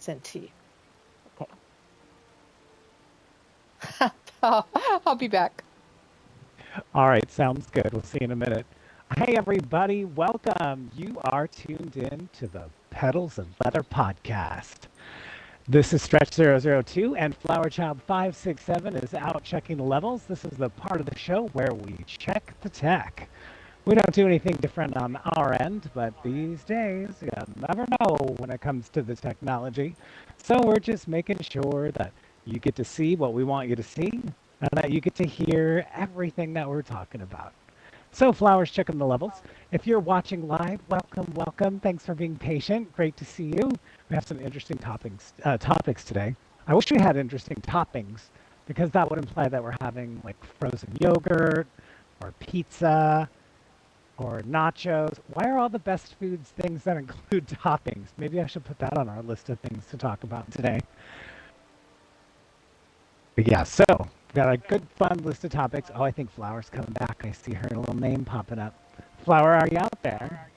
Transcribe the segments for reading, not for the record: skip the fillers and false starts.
sent to you. Okay. I'll be back. All right, sounds good. We'll see you in a minute. Hey, everybody, welcome. You are tuned in to the Petals of Leather podcast. This is Stretch002, and Flower Child 567 is out checking the levels. This is the part of the show where we check the tech. We don't do anything different on our end, but these days, you never know when it comes to the technology. So we're just making sure that you get to see what we want you to see, and that you get to hear everything that we're talking about. So Flowers checking the levels. If you're watching live, welcome, welcome. Thanks for being patient. Great to see you. We have some interesting topics today. I wish we had interesting toppings, because that would imply that we're having like frozen yogurt or pizza or nachos. Why are all the best foods things that include toppings? Maybe I should put that on our list of things to talk about today. But yeah, so we've got a good, fun list of topics. Oh, I think Flower's coming back. I see her little name popping up. Flower, are you out there?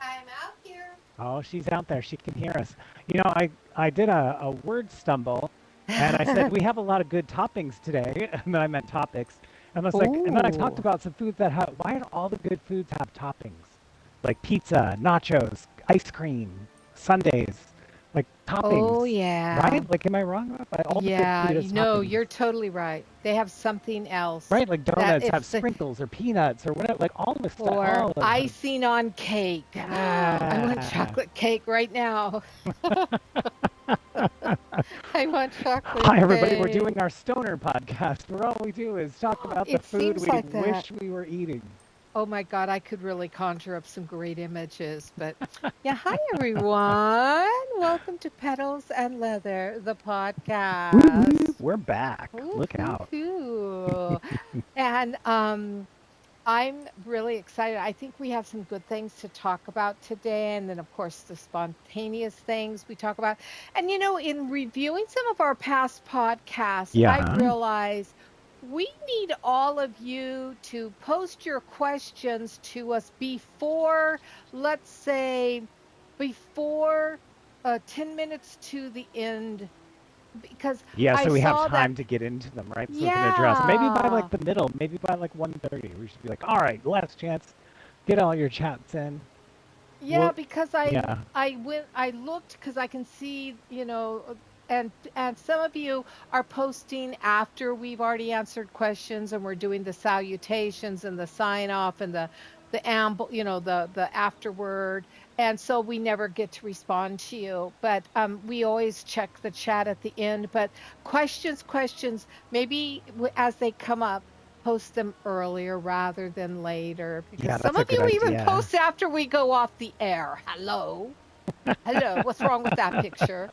I'm out here. Oh, she's out there. She can hear us. You know, I did a word stumble, and I said, we have a lot of good toppings today. And then I meant topics. And I was like, and then I talked about some foods that have, why do all the good foods have toppings? Like pizza, nachos, ice cream, sundaes, like toppings. Oh, yeah. Right? Like, am I wrong about that? All the good food is no, toppings. you're totally right. They have something else. Right? Like donuts have it's the- sprinkles or peanuts or whatever, like all the stuff. Or icing on cake. I want Yeah. chocolate cake right now. I want chocolate Hi, everybody. cake. We're doing our stoner podcast where all we do is talk about the It food seems we like that. wish we were eating. Oh my God, I could really conjure up some great images. But yeah, hi everyone. Welcome to Petals and Leather, the podcast. Woo-hoo. We're back. Look out. Ooh. And I'm really excited. I think we have some good things to talk about today. And then, of course, the spontaneous things we talk about. And, you know, in reviewing some of our past podcasts, Yeah. I realized we need all of you to post your questions to us before, let's say, before 10 minutes to the end. Because Yeah, so we have saw time that- to get into them, right? So we can address them. Maybe by Yeah. like the middle, maybe by like 1:30. We should be like, all right, last chance. Get all your chats in. Yeah, Well, because yeah. I looked because I can see, you know, and some of you are posting after we've already answered questions and we're doing the salutations and the sign off and the you know, the afterward. And so we never get to respond to you, but we always check the chat at the end. But questions, maybe as they come up, post them earlier rather than later, because Yeah, some that's of a you good even idea. post after we go off the air. Hello, what's wrong with that picture?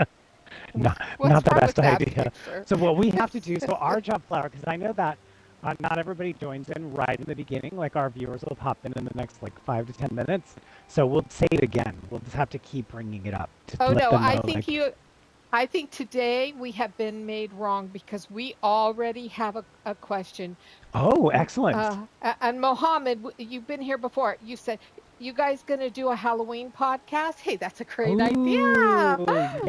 Not What's the wrong best with that idea. picture? So what we have to do, so our job, Flower, because I know that not everybody joins in right in the beginning. Like our viewers will pop in the next like 5 to 10 minutes. So we'll say it again. We'll just have to keep bringing it up. To Oh let no, them know, I think today we have been made wrong because we already have a question. Oh, excellent. And Mohammed, you've been here before. You said, you guys going to do a Halloween podcast? Hey, that's a great idea.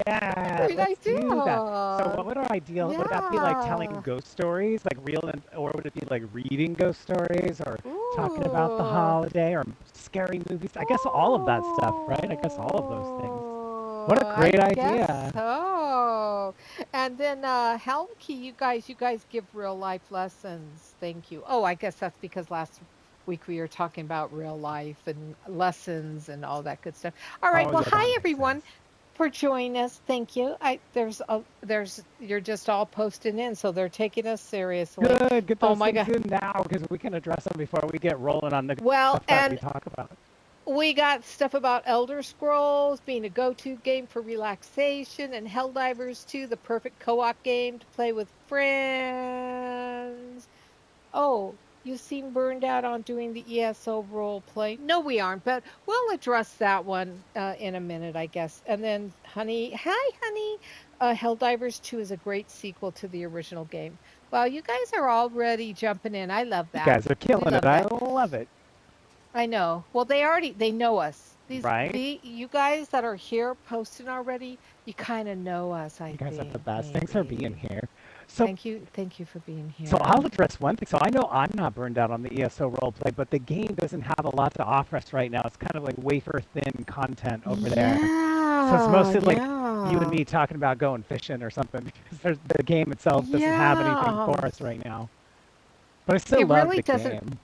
Yeah, Great let's idea. do that. So what would our ideal, would that be like telling Yeah. ghost stories, like real, or would it be like reading ghost stories or talking about the holiday or scary movies? I guess all of that stuff, right? I guess all of those things. What a great I idea. guess so. And then Helmke, you guys give real life lessons. Thank you. Oh, I guess that's because last week we were talking about real life and lessons and all that good stuff. All right. Oh, Well, yeah, that hi makes everyone sense. for joining us. Thank you. You're just all posting in, so they're taking us seriously. Good, get Oh those my things God. in now because we can address them before we get rolling on the Well, stuff that we and talk about. we got stuff about Elder Scrolls being a go-to game for relaxation, and Helldivers 2, the perfect co-op game to play with friends. Oh, you seem burned out on doing the ESO role play. No, we aren't, but we'll address that one in a minute, I guess. And then, Honey, hi, Honey. Helldivers 2 is a great sequel to the original game. Wow, you guys are already jumping in. I love You that. guys are killing love it. I that. love it. I know. Well, they know us. right? You guys that are here posting already, you kind of know us, I You guys are the think, best. Thanks for being maybe. here. So, Thank you for being so I'll here. address one thing. So I know I'm not burned out on the ESO roleplay, but the game doesn't have a lot to offer us right now. It's kind of like wafer thin content over there. So it's Yeah, mostly like you and yeah, me talking about going fishing or something because the game itself doesn't have anything yeah. for us right now. But I still It love really the doesn't. game.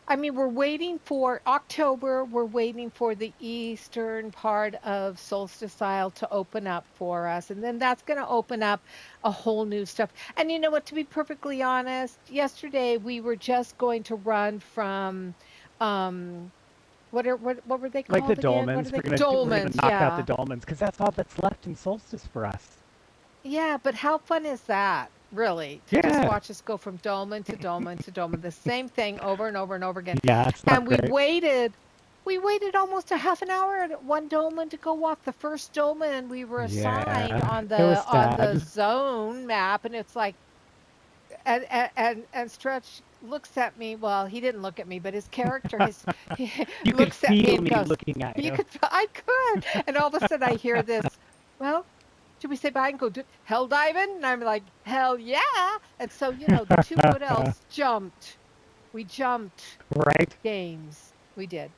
I mean, we're waiting for October. We're waiting for the eastern part of Solstice Isle to open up for us. And then that's going to open up a whole new stuff. And you know what? To be perfectly honest, yesterday we were just going to run from, um, what were they Like the called again? What are dolmens, they? we're gonna Dolmens, knock out the yeah. dolmens because that's all that's left in Solstice for us. Yeah, but how fun is that, really, to just Yeah, watch us go from dolmen to dolmen to dolmen, the same thing over and over and over again. yeah, it's not And great. we waited almost a half an hour at one dolmen to go walk the first dolmen we were assigned Yeah, it was on the sad. zone map, and it's like, and Stretch looks at me. Well, he didn't look at me, but his character, he You could looks at me feel and me goes, looking at "You you. could, I could," and all of a sudden I hear this. Well, should we say bye and go do hell diving? And I'm like, hell yeah. And so, the two good elves jumped. We jumped Right? games. We did.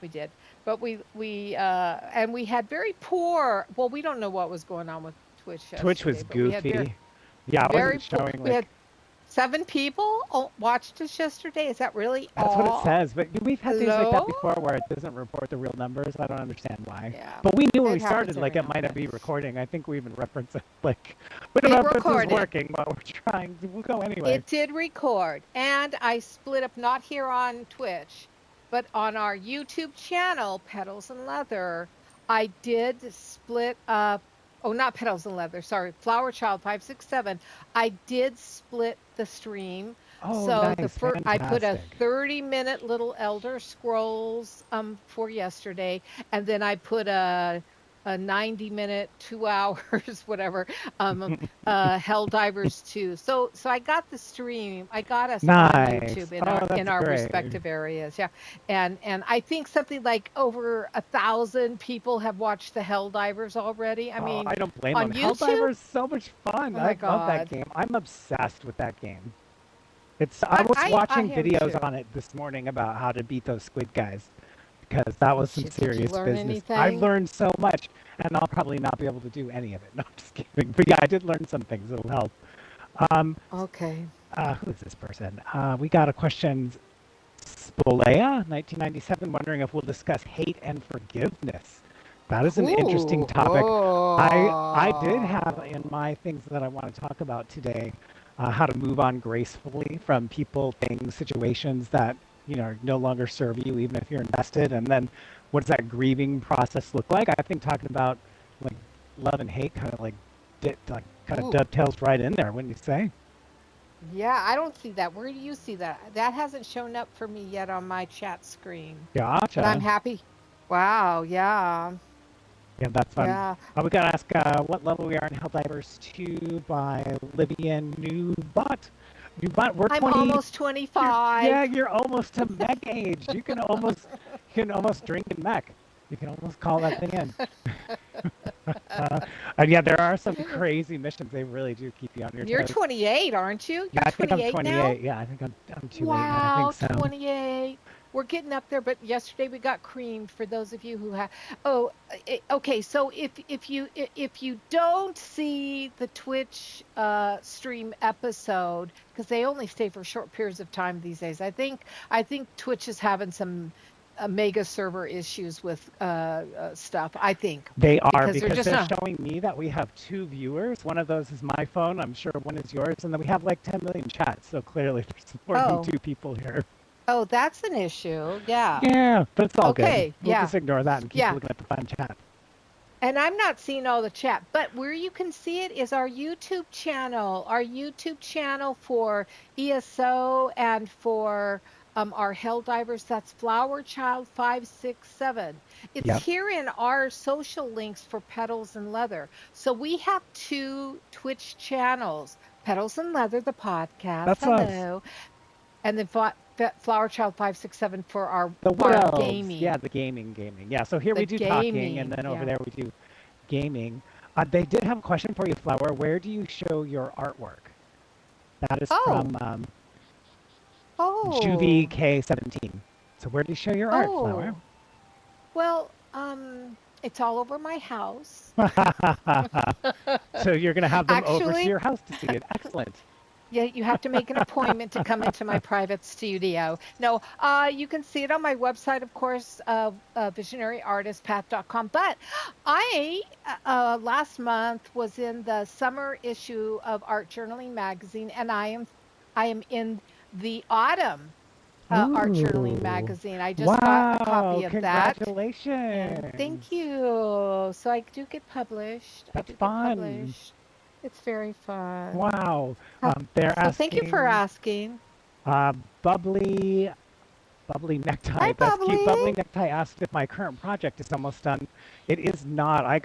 We did. But and we had very poor, well, we don't know what was going on with Twitch Twitch was yesterday, but we had goofy. Yeah, I wasn't very poor, showing we had like 7 people watched us yesterday. Is that really that's what it all? says. But we've had days like that Hello? before where it doesn't report the real numbers. I don't understand why. Yeah. But we knew when we It happens started like every it now might and not then. be recording. I think we even reference it like we don't It know if this is recorded. working while we're trying. We'll go anyway. It did record, and I split up not here on Twitch, but on our YouTube channel, Petals and Leather. I did split up. Oh, not Petals and Leather. Sorry, Flower Child 567. I did split the stream. Oh, So nice, I put a fantastic. 30-minute little Elder Scrolls for yesterday, and then I put a 90-minute, 2 hours, whatever, Helldivers 2. So I got the stream. I got us on Nice. YouTube in Oh, in that's our great. respective areas. Yeah. And I think something like over 1,000 people have watched the Helldivers already. I Oh, mean, I don't blame them. on YouTube? Helldiver is so much fun. Oh I my love that God. game. I'm obsessed with that game. I was I watching am videos too. on it this morning about how to beat those squid guys because that was some Did you serious learn business. I anything? learned so much, and I'll probably not be able to do any of it. No, I'm just kidding. But yeah, I did learn some things. It'll help. Um, Okay. who is this person? We got a question. Spolea, 1997, wondering if we'll discuss hate and forgiveness. That is an interesting Ooh. topic. I did have Oh. in my things that I want to talk about today how to move on gracefully from people, things, situations that no longer serve you, even if you're invested. And then, what does that grieving process look like? I think talking about like love and hate kind of kind of Ooh. dovetails right in there, wouldn't you say? Yeah, I don't see that. Where do you see that? That hasn't shown up for me yet on my chat screen. But I'm Gotcha. happy. Wow, yeah. Yeah, that's fun. Yeah. We gotta ask what level we are in Helldivers 2 by Livian Newbot. Newbot, we're I'm 20. almost 25. You're almost to mech age. You can almost drink and mech. You can almost call that thing in. And yeah, there are some crazy missions. They really do keep you on your You're toes. 28, aren't you? Yeah, You're I think I'm 28 now? 28. Yeah, I think I'm too late. Yeah, I think Wow, so. 28. We're getting up there, but yesterday we got creamed for those of you who have. Oh, okay. So if you don't see the Twitch stream episode, because they only stay for short periods of time these days, I think Twitch is having some mega server issues with stuff. I think They are because they're because just they're not. showing me that we have 2 viewers. One of those is my phone. I'm sure one is yours, and then we have like 10 million chats. So clearly, there's more than Oh, 2 people here. oh, that's an issue. Yeah. Yeah, but it's all good. Okay. We'll Yeah. just ignore that and keep Yeah. looking at the fun chat. And I'm not seeing all the chat, but where you can see it is our YouTube channel for ESO and for our Helldivers. That's Flower Child 567. It's Yep, here in our social links for Petals and Leather. So we have 2 Twitch channels, Petals and Leather, the podcast. that's us. Hello. and then Flower Child 567 for our The wolves. gaming. Yeah, the gaming. Yeah, so here The we do talking, and gaming, then over yeah. there we do gaming. They did have a question for you, Flower. Where do you show your artwork? That is Oh, from oh, Juvie K17. So where do you show your art, Flower? oh. Well, it's all over my house. So you're going to have them over to Actually, your house to see it. Excellent. yeah, you have to make an appointment to come into my private studio. No, you can see it on my website, of course, visionaryartistpath.com. But I last month was in the summer issue of Art Journaling magazine, and I am in the autumn Art Journaling Ooh. magazine. I just got a Wow. copy of that, and thank Congratulations. you. So I do get published. I That's do get fun. published. It's very fun. Wow. Uh, They're So thank you for asking asking. uh, bubbly Bubbly Hi, Necktie. That's cute. Bubbly. Bubbly Necktie asked if my current project is almost done. It is not. I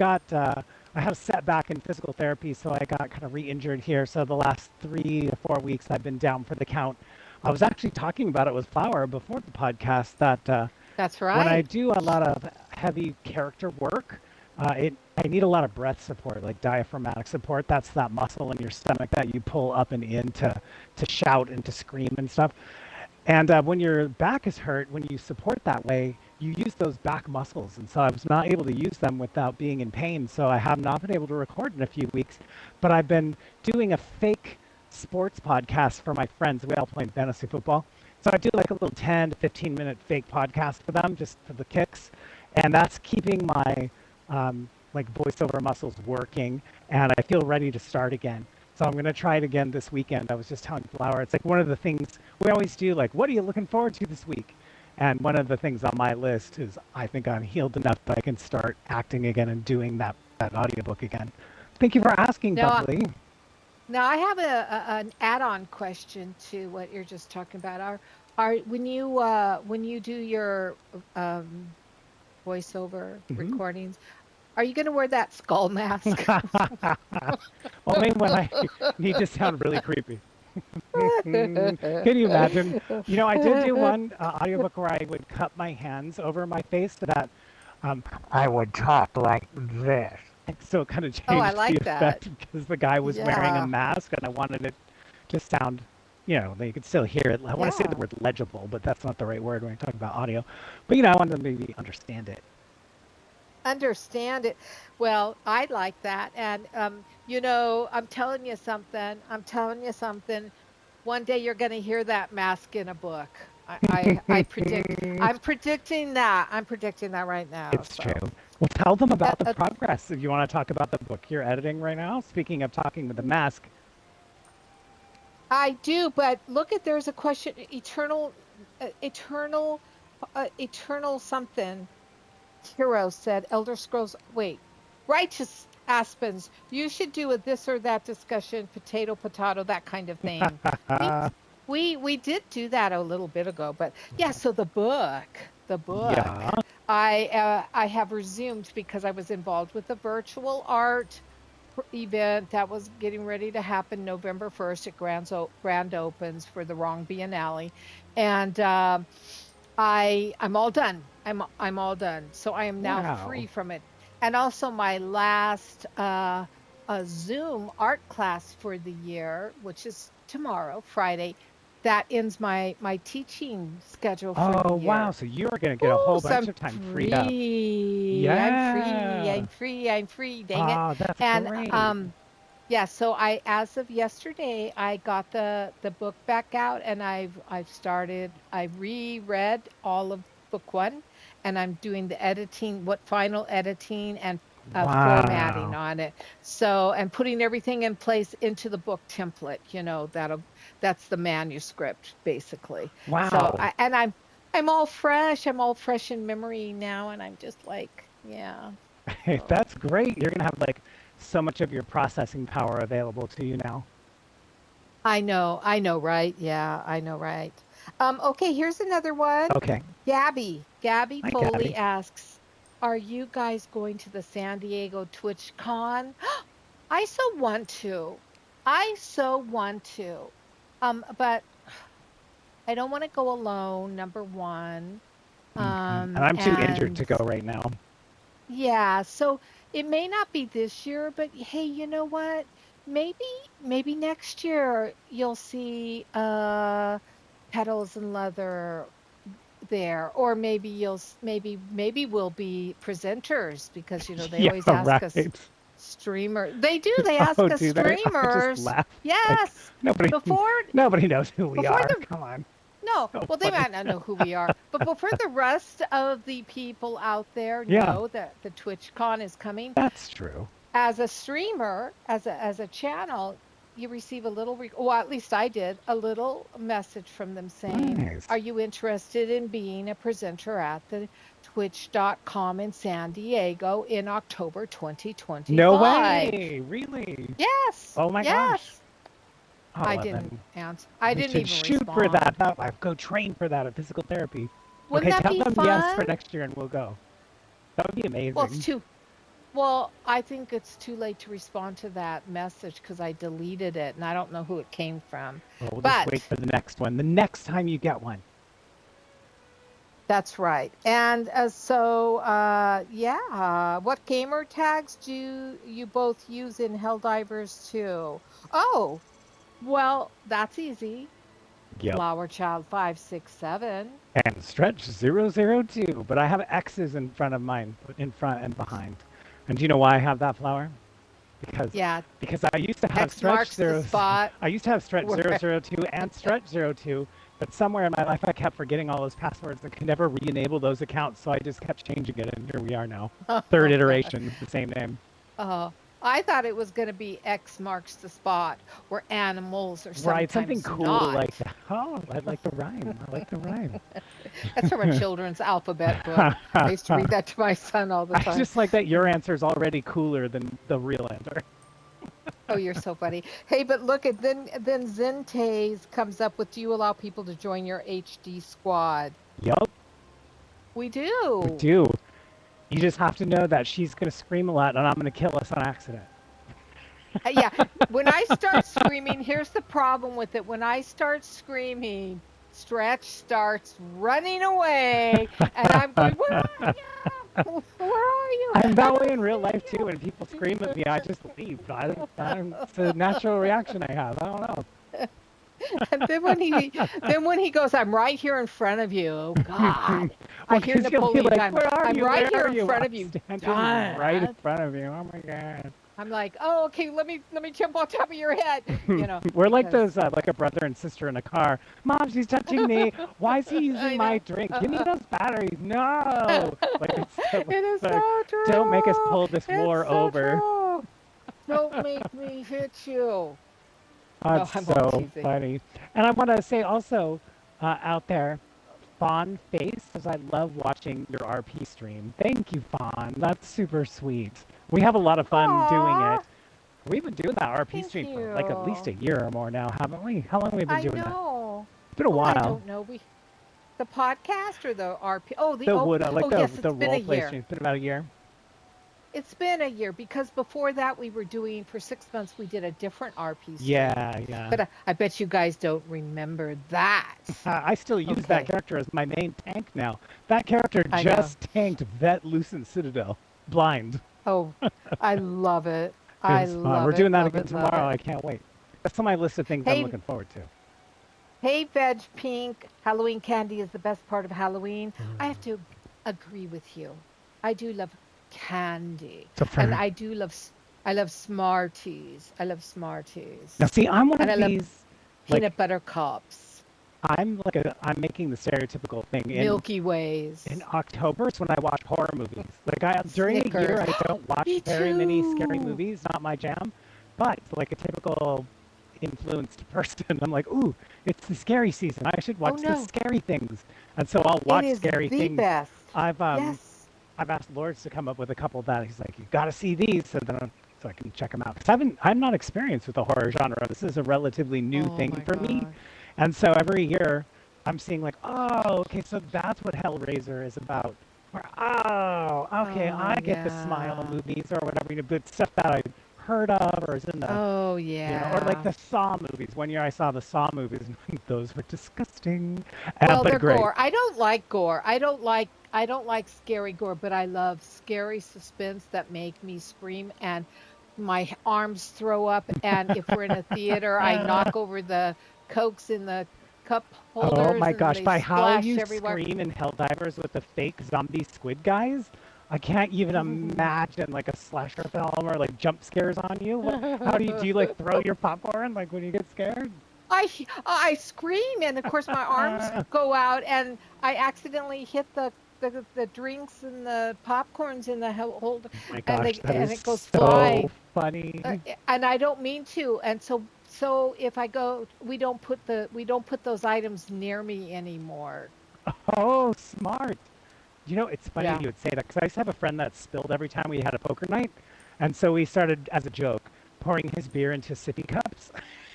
had a setback in physical therapy, so I got kind of re-injured here. So the last 3 to 4 weeks, I've been down for the count. I was actually talking about it with Flower before the podcast that That's when I right. do a lot of heavy character work, I need a lot of breath support, like diaphragmatic support. That's that muscle in your stomach that you pull up and in to shout and to scream and stuff. And when your back is hurt, when you support that way, you use those back muscles. And so I was not able to use them without being in pain. So I have not been able to record in a few weeks. But I've been doing a fake sports podcast for my friends. We all play fantasy football. So I do like a little 10 to 15-minute fake podcast for them just for the kicks. And that's keeping my like voiceover muscles working. And I feel ready to start again. So I'm going to try it again this weekend. I was just telling Flower, it's like one of the things we always do, like, what are you looking forward to this week? And one of the things on my list is I think I'm healed enough that I can start acting again and doing that audiobook again. Thank you for asking, Now, Bubbly. now I have an add-on question to what you're just talking about. Are when you do your um, voiceover Hmm. recordings, are you going to wear that skull mask? Only when I need to sound really creepy. Can you imagine? You know, I did do one audiobook where I would cup my hands over my face so that I would talk like this. So it kind of Oh, I changed the like that. effect because the guy was wearing a Yeah. mask and I wanted it to sound, you know, that you could still hear it. I want to say the Yeah. word legible, but that's not the right word when I talk about audio. But, you know, I wanted to maybe understand it. Understand it. Well, I like that. And I'm telling you something. I'm telling you something. One day you're going to hear that mask in a book. I predict. I'm predicting that. I'm predicting that right now. It's So, true. Well, tell them uh, about the uh, progress if you want to talk about the book you're editing right now. Speaking of talking with the mask, I do. But look at there's a question. Eternal something. Hero said, Elder Scrolls. Wait, Righteous Aspens. You should do a this or that discussion, potato, that kind of thing. I think we did do that a little bit ago, but yeah. So the book. yeah. I have resumed because I was involved with a virtual art event that was getting ready to happen November 1st at Grand Opens for the Wrong Biennale, and I'm all done. I'm all done. So I am now Wow. free from it. And also my last Zoom art class for the year, which is tomorrow, Friday, that ends my teaching schedule for the Oh, wow. year. So you're going to get a Ooh, whole so bunch I'm of time freed up. free. I'm free. Yeah. I'm free. I'm free. Dang it. Ah, that's And great. yeah, so I as of yesterday I got the book back out and I reread all of book 1 and I'm doing the editing, what final editing and formatting Wow. on it. So, and putting everything in place into the book template, that's the manuscript basically. So, Wow. I'm all fresh. I'm all fresh in memory now and I'm just like, yeah. So That's great. You're going to have like so much of your processing power available to you now. I know, right? Yeah, I know, right? Okay, here's another one. Okay. Gabby Hi, Foley Gabby. asks, "Are you guys going to the San Diego Twitch Con?" I so want to. I so want to. But I don't want to go alone, number one. And I'm too injured And to go right now. yeah, so it may not be this year, but hey, you know what? Maybe maybe next year you'll see Petals and Leather there, or maybe maybe we'll be presenters because they Yeah, always ask us right. streamer. They do. They ask Oh, us do they? I just streamers. laugh. Like Yes. nobody, Before nobody knows who we before are. the Come on. no, So well, they funny. might not know who we are, but before the rest of the people out there Yeah, know that the TwitchCon is coming, that's true. as a streamer, as a channel, you receive a little, well, at least I did, a little message from them saying, Nice. "Are you interested in being a presenter at the Twitch.com in San Diego in October No 2025?" way. Really? Yes, Oh my gosh. yes. Oh, I well didn't then answer. I we didn't should even shoot for that. respond. I'll go train for that at physical therapy. Wouldn't Okay, that tell be them yes for fun? next year and we'll go. That would be Well, it's amazing. too Well, I think it's too late to respond to that message because I deleted it and I don't know who it came from. Well, we'll just wait But for the next one. The next time you get one. that's right. And yeah, what gamer tags do you both use in Helldivers 2? Oh, well, that's easy. Yep. Flower Child 567. And stretch 002, but I have X's in front of mine, in front and behind. And do you know why I have that flower? Because Yeah, because I used to have X marks the spot. I used to have stretch Where 002 and stretch 02, but somewhere in my life I kept forgetting all those passwords and could never re-enable those accounts, so I just kept changing it, and here we are now. Third Oh God. iteration, the same name. Oh, I thought it was going to be X marks the spot or animals or Right, something sometimes cool not. like that. Oh, I like the rhyme. I like the rhyme. That's from a children's alphabet book. I used to read that to my son all the I time. just like that your answer is already cooler than the real answer. Oh, you're so funny. Hey, but look at then Zentaze comes up with, do you allow people to join your HD squad? Yup, We we do. do. You just have to know that she's going to scream a lot and I'm going to kill us on accident. Yeah, when I start screaming, here's the problem with it. When I start screaming, Stretch starts running away, and I'm going, "Where are you? Where are you?" I'm I that way don't in real see life too. you. When people scream at me, I just leave. It's a natural reaction I have. I don't know. And then when he goes, "I'm right here in front of you." Oh God, I Well, hear because you'll be Napoleon like, Dynamite. where are I'm you? right Where here are in you? front I'm of you, standing right in Dad. front of you. Oh my God. I'm like, "Oh, okay, let me jump on top of your head," We're like because those, like a brother and sister in a car. Mom, she's touching me. Why is he using I my know. drink? Give me those batteries. No. Like It is like, so don't make us true. pull this It's war so over. true. Don't make me hit you. No, That's I'm all so teasing. funny. And I want to say also out there, Fawn Face says, I love watching your RP stream. Thank you, Fawn. That's super sweet. We have a lot of fun doing it. Aw, We've been doing that RP thank stream for like at least a you. year or more now, haven't we? How long have we been I doing that? know. It's been a Oh, I while. don't know. The podcast or the RP? Oh, the The oh wood, like oh yes, the it's been a role play year. stream. It's been about a year. It's been a year because before that we were doing for 6 months we did a different RP stream. Yeah, yeah. But I bet you guys don't remember that. I still use that Okay, character as my main tank now. That character I know. just tanked Vet Lucent Citadel. Blind. Oh, I love it. It I was fun. We're love it, doing that love again it, love tomorrow. it. I can't wait. That's on my list of things I'm Hey, looking forward to. hey, Veg Pink, Halloween candy is the best part of Halloween. I have Mm. to agree with you. I do love candy, So and for I love Smarties. I love Smarties, now, see, I'm one and of I love these. Like, peanut butter cups, I'm making the stereotypical thing Milky in Ways, October is when I watch horror movies. Like during the year, Snickers. I don't watch Me very many scary too. movies. Not my jam. But like a typical influenced person, I'm like, ooh, it's the scary season. I should Oh watch the no, scary things. And so I'll it watch is scary the things. best. I've um Yes. I've asked Lords to come up with a couple that he's like, you got to see these, so I can check them out. Because I'm not experienced with the horror genre. This is a relatively new Oh thing my for me, God. and so every year I'm seeing like, oh, okay, so that's what Hellraiser is about. Or oh, okay, Oh I get the Smile yeah. movies or whatever, but stuff that I heard of or is in the, Oh or like yeah. the Saw movies. One year I saw the Saw movies, and those were disgusting, Well, but they're great. gore. I don't like gore. I don't like scary gore, but I love scary suspense that make me scream and my arms throw up. And if we're in a theater, I knock over the cokes in the cup Oh holders my and gosh, they by how splash you everywhere. scream in Helldivers with the fake zombie squid guys, I can't even imagine like a slasher film or like jump scares on you. How do you like throw your popcorn like when you get scared? I scream, and of course my arms Oh go out, and I accidentally hit the drinks and the popcorns in the hold, my and gosh, they that and is it goes so flying. funny. And I don't mean to. And so if I go, we don't put those items near me anymore. Oh, smart. It's funny Yeah. you would say that because I used to have a friend that spilled every time we had a poker night. And so we started, as a joke, pouring his beer into sippy cups.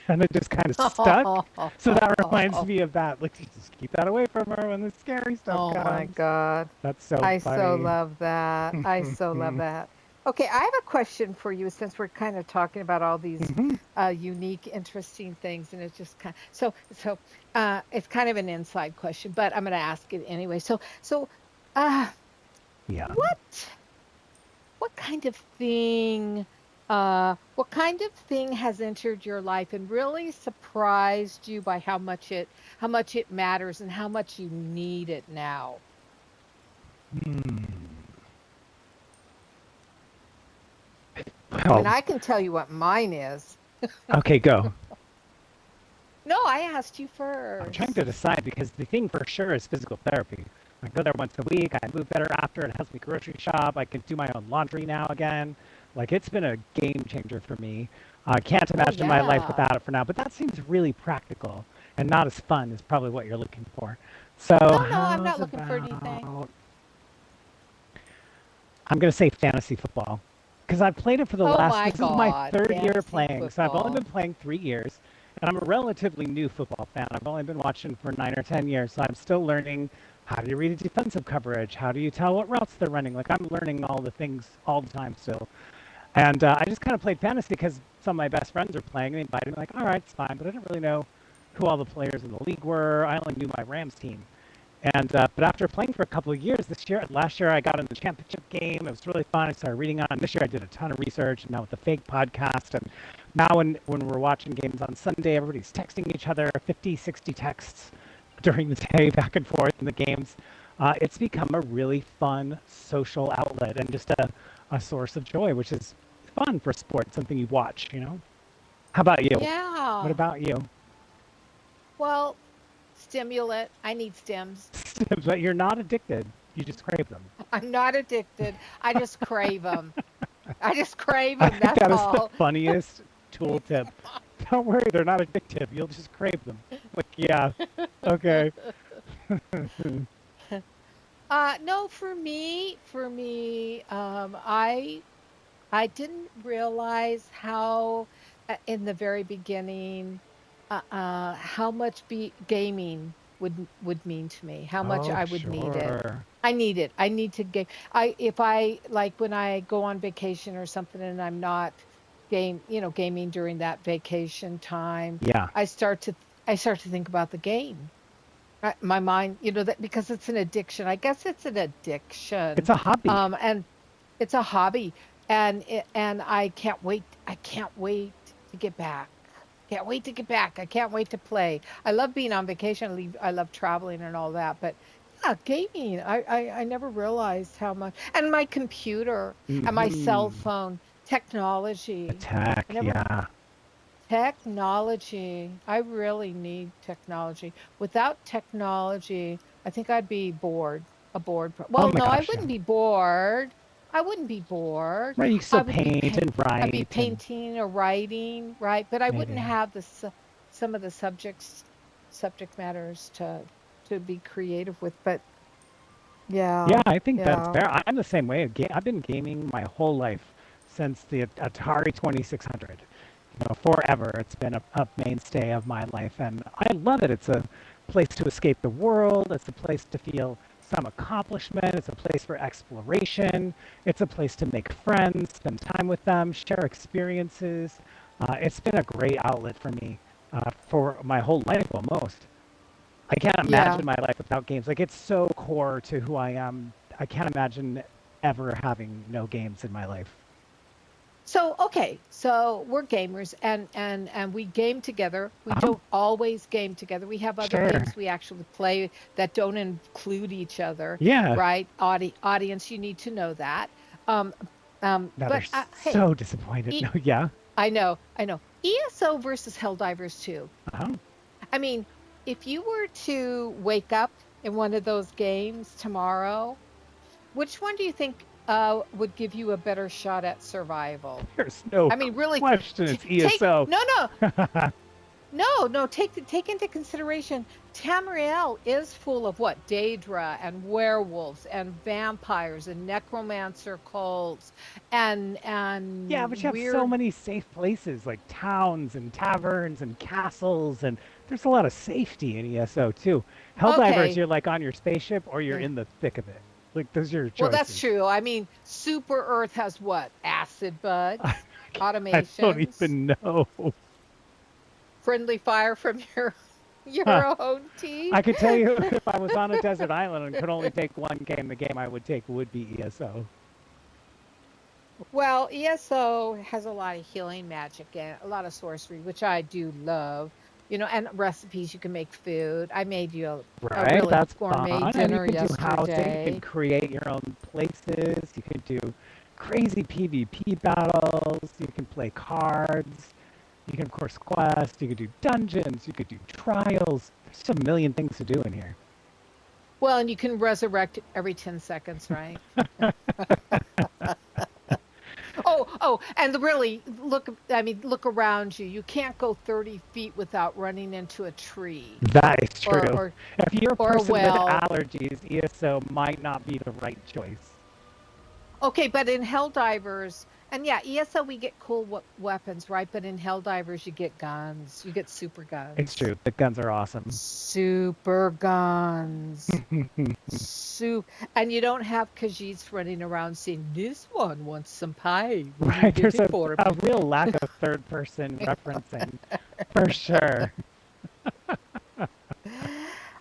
And it just kind of stuck. So that reminds me of that. Like, you just keep that away from her when the scary stuff Oh my comes. God. That's so I so funny. love that. I so love that. Okay, I have a question for you since we're kind of talking about all these Hmm. unique, interesting things, and it's just so it's kind of an inside question, but I'm going to ask it anyway. Uh, Yeah. what what kind of thing has entered your life and really surprised you by how much it matters and how much you need it now? Hmm. I mean, Well, I can tell you what mine is. okay, go. No, I asked you I'm trying to first. decide because the thing for sure is physical therapy. I go there once a week. I move better after. It helps me grocery shop. I can do my own laundry now again. Like it's been a game changer for me. I can't Oh, imagine my life yeah. without it for now. But that seems really practical and not as fun is probably what you're looking for. So No, no, I'm not how's looking for anything. about I'm gonna say fantasy football because I've played it for the Oh last. my This is my God, third year fantasy playing, so I've only been football. playing 3 years, and I'm a relatively new football fan. I've only been watching for 9 or 10 years, so I'm still learning how do you read a defensive coverage, how do you tell what routes they're running. Like I'm learning all the things all the time still, and I just kind of played fantasy because some of my best friends are playing. And they invited me, like, all right, it's fine, but I didn't really know who all the players in the league were. I only knew my Rams team. And but after playing for a couple of years, last year I got in the championship game. It was really fun. I started reading on. This year I did a ton of research, and now with the fake podcast, and now when we're watching games on Sunday, everybody's texting each other 50, 60 texts during the day, back and forth in the games. It's become a really fun social outlet and just a source of joy, which is fun for sports, something you watch. How about you? What Yeah. about you? Well, stimulant. I need stims. But you're not addicted. You just crave them. I'm not addicted. I just crave them. I just crave I them. think That's that is the all. funniest tool tip. Don't worry, they're not addictive. You'll just crave them. Like, yeah, okay. No, for me, I didn't realize how, in the very beginning, how much gaming would mean to me, how much Oh, I would need it. sure. I need it. I need to game. If I like when I go on vacation or something and I'm not gaming during that vacation time, Yeah, I start to I start to think about the game. My mind, that because it's an addiction. I guess it's an it's addiction. a hobby. And it's a hobby, and I can't wait. I can't wait to get back. Can't wait to get back. I can't wait to play. I love being on vacation. I love traveling and all that. But yeah, gaming. I never realized how much. And my computer and my cell Hmm. phone technology. I Attack, never yeah. Technology. I really need technology. Without technology, I think I'd be bored. Oh Well, my no, I gosh, yeah. wouldn't be bored. I wouldn't be bored. Right, you can I still would be paint and I'd be write and painting or writing, right? But I wouldn't maybe. have some of the subject matters to be creative with. But Yeah, yeah, I think that's yeah. fair. I'm the same way. I've been gaming my whole life since the Atari 2600. Forever. It's been a mainstay of my life, and I love it. It's a place to escape the world. It's a place to feel some accomplishment. It's a place for exploration. It's a place to make friends, spend time with them, share experiences. It's been a great outlet for me for my whole life almost. I can't Yeah. imagine my life without games. Like, it's so core to who I am. I can't imagine ever having no games in my life. So, okay, so we're gamers and we game together. We Uh-huh. don't always game together. We have other Sure. games we actually play that don't include each other, Yeah. right? Audience, you need to know that. Um, Now they're but hey, so disappointed. e No, yeah. I know. ESO versus Helldivers 2. Uh-huh. I mean, if you were to wake up in one of those games tomorrow, which one do you think would give you a better shot at survival? There's no I mean, really, question it's take ESO. no. Take into consideration. Tamriel is full of what? Daedra and werewolves and vampires and necromancer cults Yeah, and but you have so weird. many safe places like towns and taverns and castles, and there's a lot of safety in ESO too. Helldivers, Okay, you're like on your spaceship or you're yeah. in the thick of it. Like, those are your Well, that's choices. true. I mean, Super Earth has what? Acid I, buds, I don't automations, even know. friendly fire from your Huh. your own team. I could tell you if I was on a desert island and could only take one game, the game I would take would be ESO. Well, ESO has a lot of healing magic and a lot of sorcery, which I do love. You know, and recipes you can make food. I made you a Right? really That's gourmet fun. And you dinner can do housing, you can yesterday. create your own places, you can do crazy PvP battles, you can play cards, you can, of course, quest, you could do dungeons, you could do trials. There's just a million things to do in here. Well, and you can resurrect every 10 seconds, right? And really look, I mean, look around you. You can't go 30 feet without running into a tree That is or true. or If you're a or a person with well. allergies, ESO might not be the right choice. Okay, but in Helldivers, and yeah, ESO we get cool weapons, right? But in Helldivers you get guns. You get super It's guns. true. The guns are awesome. Super guns. And you don't have Khajiits running around saying, "This one wants some pie. Will you Right? get There's it for a me?" real lack of third person referencing, for sure.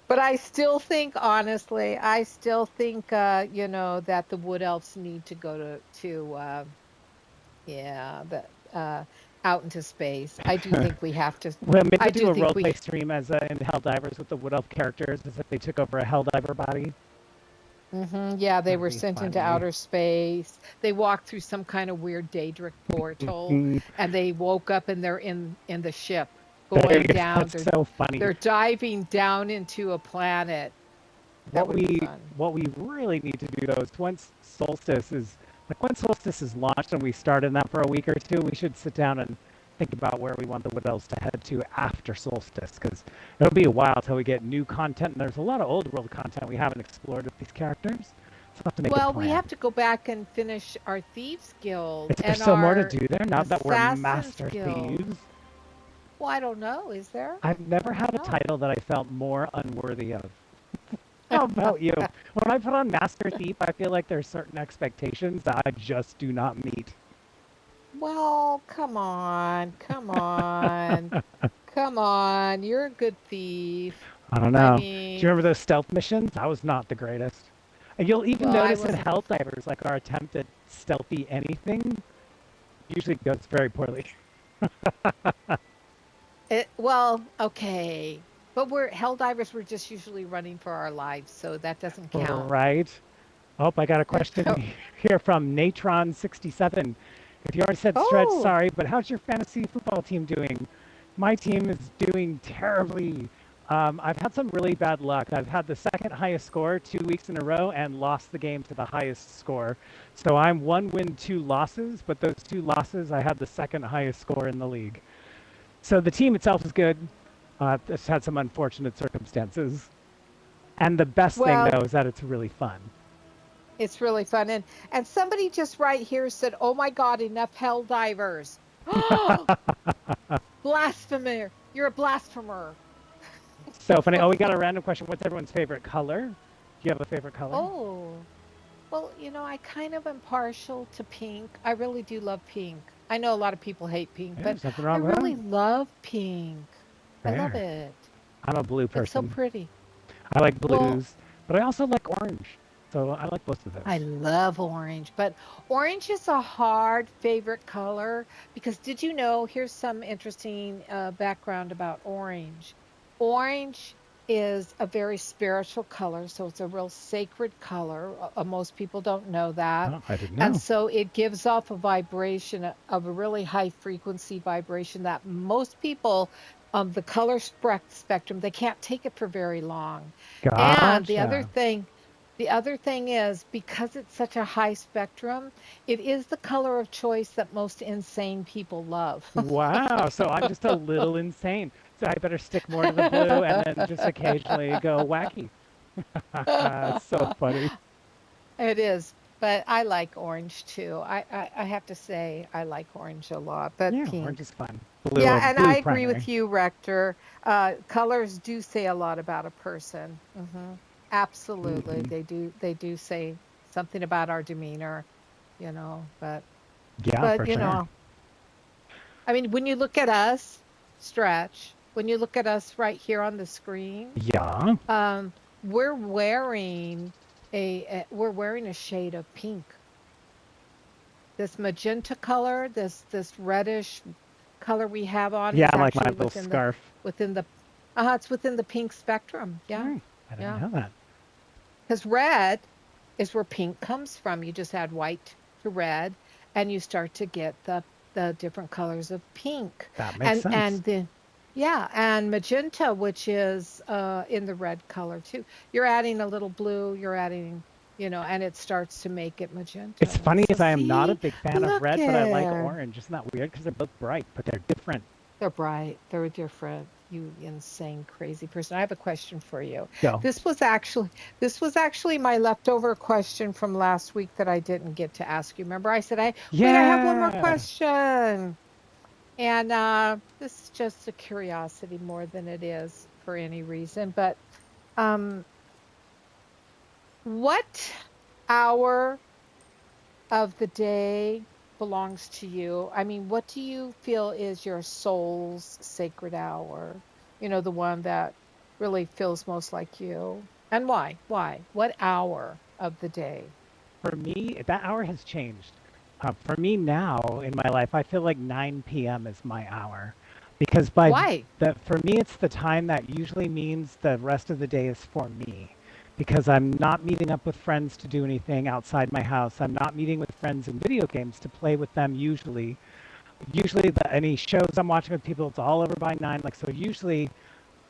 But I still think, honestly, I still think, you know, that the Wood Elves need to go yeah, the out into space. I do think we have to. Well, maybe I do do a think we. roleplay stream as in Helldivers with the Wood Elf characters as if they took over a Helldiver body. Yeah, they That'd were be sent into funny. outer space. They walked through some kind of weird Daedric portal, Mm, and they woke up and they're in the ship there going you go. down. That's so funny. They're diving down into a planet. That What would be we fun. what we really need to do though is when Solstice is launched and we start in that for a week or two, we should sit down and think about where we want the Wood Elves to head to after Solstice, because it'll be a while till we get new content, and there's a lot of old world content we haven't explored with these characters. So we'll have to make a Well, we plan. have to go back and finish our Thieves Guild Is there and still more to our do there now that we're Assassin's master Guild. thieves? Well, I don't know. Is there? I've never I had don't a know. title that I felt more unworthy of. How about you? When I put on Master Thief, I feel like there's certain expectations that I just do not meet. Well, come on. Come on. Come on. You're a good thief. I don't I know. Do you mean, remember those stealth missions? I was not the greatest. And you'll even well, I notice in wasn't. Helldivers, like our attempt at stealthy anything usually goes very poorly. Well, okay. But we're Helldivers, we're just usually running for our lives, so that doesn't count. Right? Oh, I got a question here from Natron67. If you already said Stretch, Oh, sorry, but how's your fantasy football team doing? My team is doing terribly. I've had some really bad luck. I've had the second highest score 2 weeks in a row and lost the game to the highest score. So I'm 1 win, 2 losses, but those 2 losses, I had the second highest score in the league. So the team itself is good. It's had some unfortunate circumstances. And the best thing, well, though, is that it's really fun. it's really fun. And somebody just right here said, "Oh my God, enough Helldivers." Blasphemer. You're a blasphemer. So funny. Oh, we got a random question. What's everyone's favorite color? you have a favorite color? Oh, well, I kind of am partial to pink. I really do love pink. I know a lot of people hate pink, Yeah, but there's nothing I wrong with that. really love pink. I love Fair. it. I'm a blue It's so person. pretty. I like Well, blues, but I also like orange. So I like both of I those. love orange, but orange is a hard favorite color because did you know? Here's some interesting background about orange. Orange is a very spiritual color, so it's a real sacred color. Most people don't know that. Oh, I didn't And know. so it gives off a vibration of a really high frequency vibration that most people, the color spectrum, they can't take it for very long. And Gotcha. the other thing is because it's such a high spectrum, it is the color of choice that most insane people love. Wow. So I'm just a little insane. So I better stick more to the blue and then just occasionally go wacky. It's so funny. It is, but I like orange too. I have to say I like orange a lot, but Yeah, orange pink. is fun. Yeah, and Blue I agree primary. with you, Rector. Colors do say a lot about a person. Absolutely, Hmm. they do say something about our demeanor, you know. But Yeah, but for sure. I mean, when you look at us, Stretch, when you look at us right here on the screen, Yeah. um, we're wearing we're wearing a shade of pink. This magenta color, this reddish color we have on Yeah, is like my actually little scarf. within the it's within the pink spectrum. Yeah. Hmm, I didn't Yeah. know that. Because red is where pink comes from. You just add white to red and you start to get the different colors of pink. That makes And sense. and the yeah, and magenta, which is in the red color too. You're adding a little blue, you're adding, and it starts to make it It's magenta. funny So as I am not a see, big fan of look red, but I like at orange. Isn't that weird? Because they're both bright, but they're different. they're bright. They're different. You insane, crazy person. I have a question for you. Go. This was actually this was actually my leftover question from last week that I didn't get to ask you. Remember, I said, I have one more Yeah. question. And this is just a curiosity more than it is for any reason. But um, what hour of the day belongs to you? I mean, what do you feel is your soul's sacred hour? The one that really feels most like you. And why? Why? What hour of the day? For me, that hour has changed. For me now in my life, I feel like 9 p.m. is my hour. Because Why? for me, it's the time that usually means the rest of the day is for me. Because I'm not meeting up with friends to do anything outside my house. I'm not meeting with friends in video games to play with them usually. Usually, any shows I'm watching with people, it's all over by 9. Like, so usually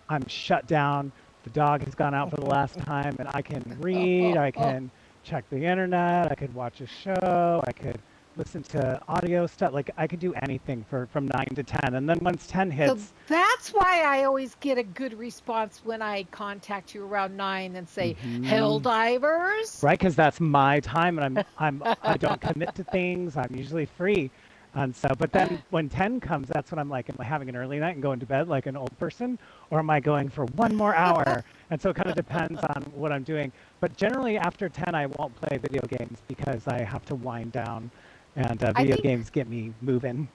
I'm shut down. The dog has gone out for the last time, and I can read, I can check the internet, I could watch a show, I could listen to audio stuff. Like I could do anything for from 9 to 10. And then once 10 So hits, that's why I always get a good response when I contact you around 9 and say, Hell mhm, divers. right? Because that's my time, and I don't commit to things. I'm usually free, and so. But then when 10 comes, that's when I'm like, am I having an early night and going to bed like an old person, or am I going for one more hour? And so it kind of depends on what I'm doing. But generally after 10, I won't play video games because I have to wind down, and I video think games get me moving.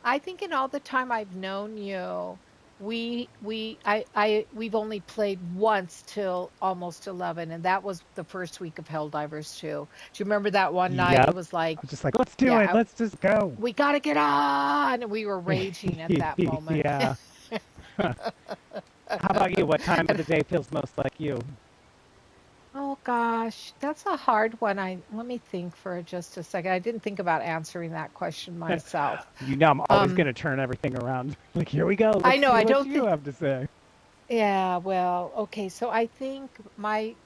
I think in all the time I've known you, we've only played once till almost 11, and that was the first week of Helldivers 2. Do you remember that one night? It Yep. was like, I'm just like, let's do yeah, it. Let's just go. we got to get on. And we were raging at that moment. Yeah. How about you? What time of the day feels most like you? Oh gosh, that's a hard one. Let me think for just a second. I didn't think about answering that question myself. You know, I'm always Um, going to turn everything around. Like, here we go. I Let's know see I what don't you think. have to say. Yeah, well, okay. So I think my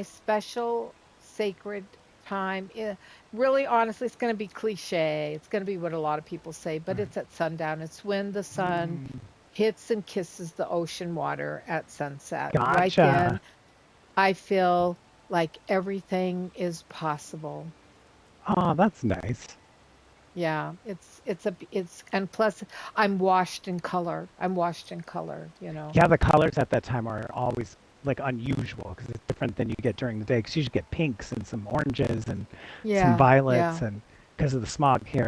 special sacred time, really honestly, it's going to be cliche. It's going to be what a lot of people say, but it's at sundown. It's when the sun Mm, hits and kisses the ocean water at sunset. Right gotcha. then, I feel like everything is possible. Oh, that's nice. Yeah, it's and plus I'm washed in color. I'm washed in color. Yeah, the colors at that time are always like unusual because it's different than you get during the day. Because you usually get pinks and some oranges and some Yeah, violets, yeah. and because of the smog here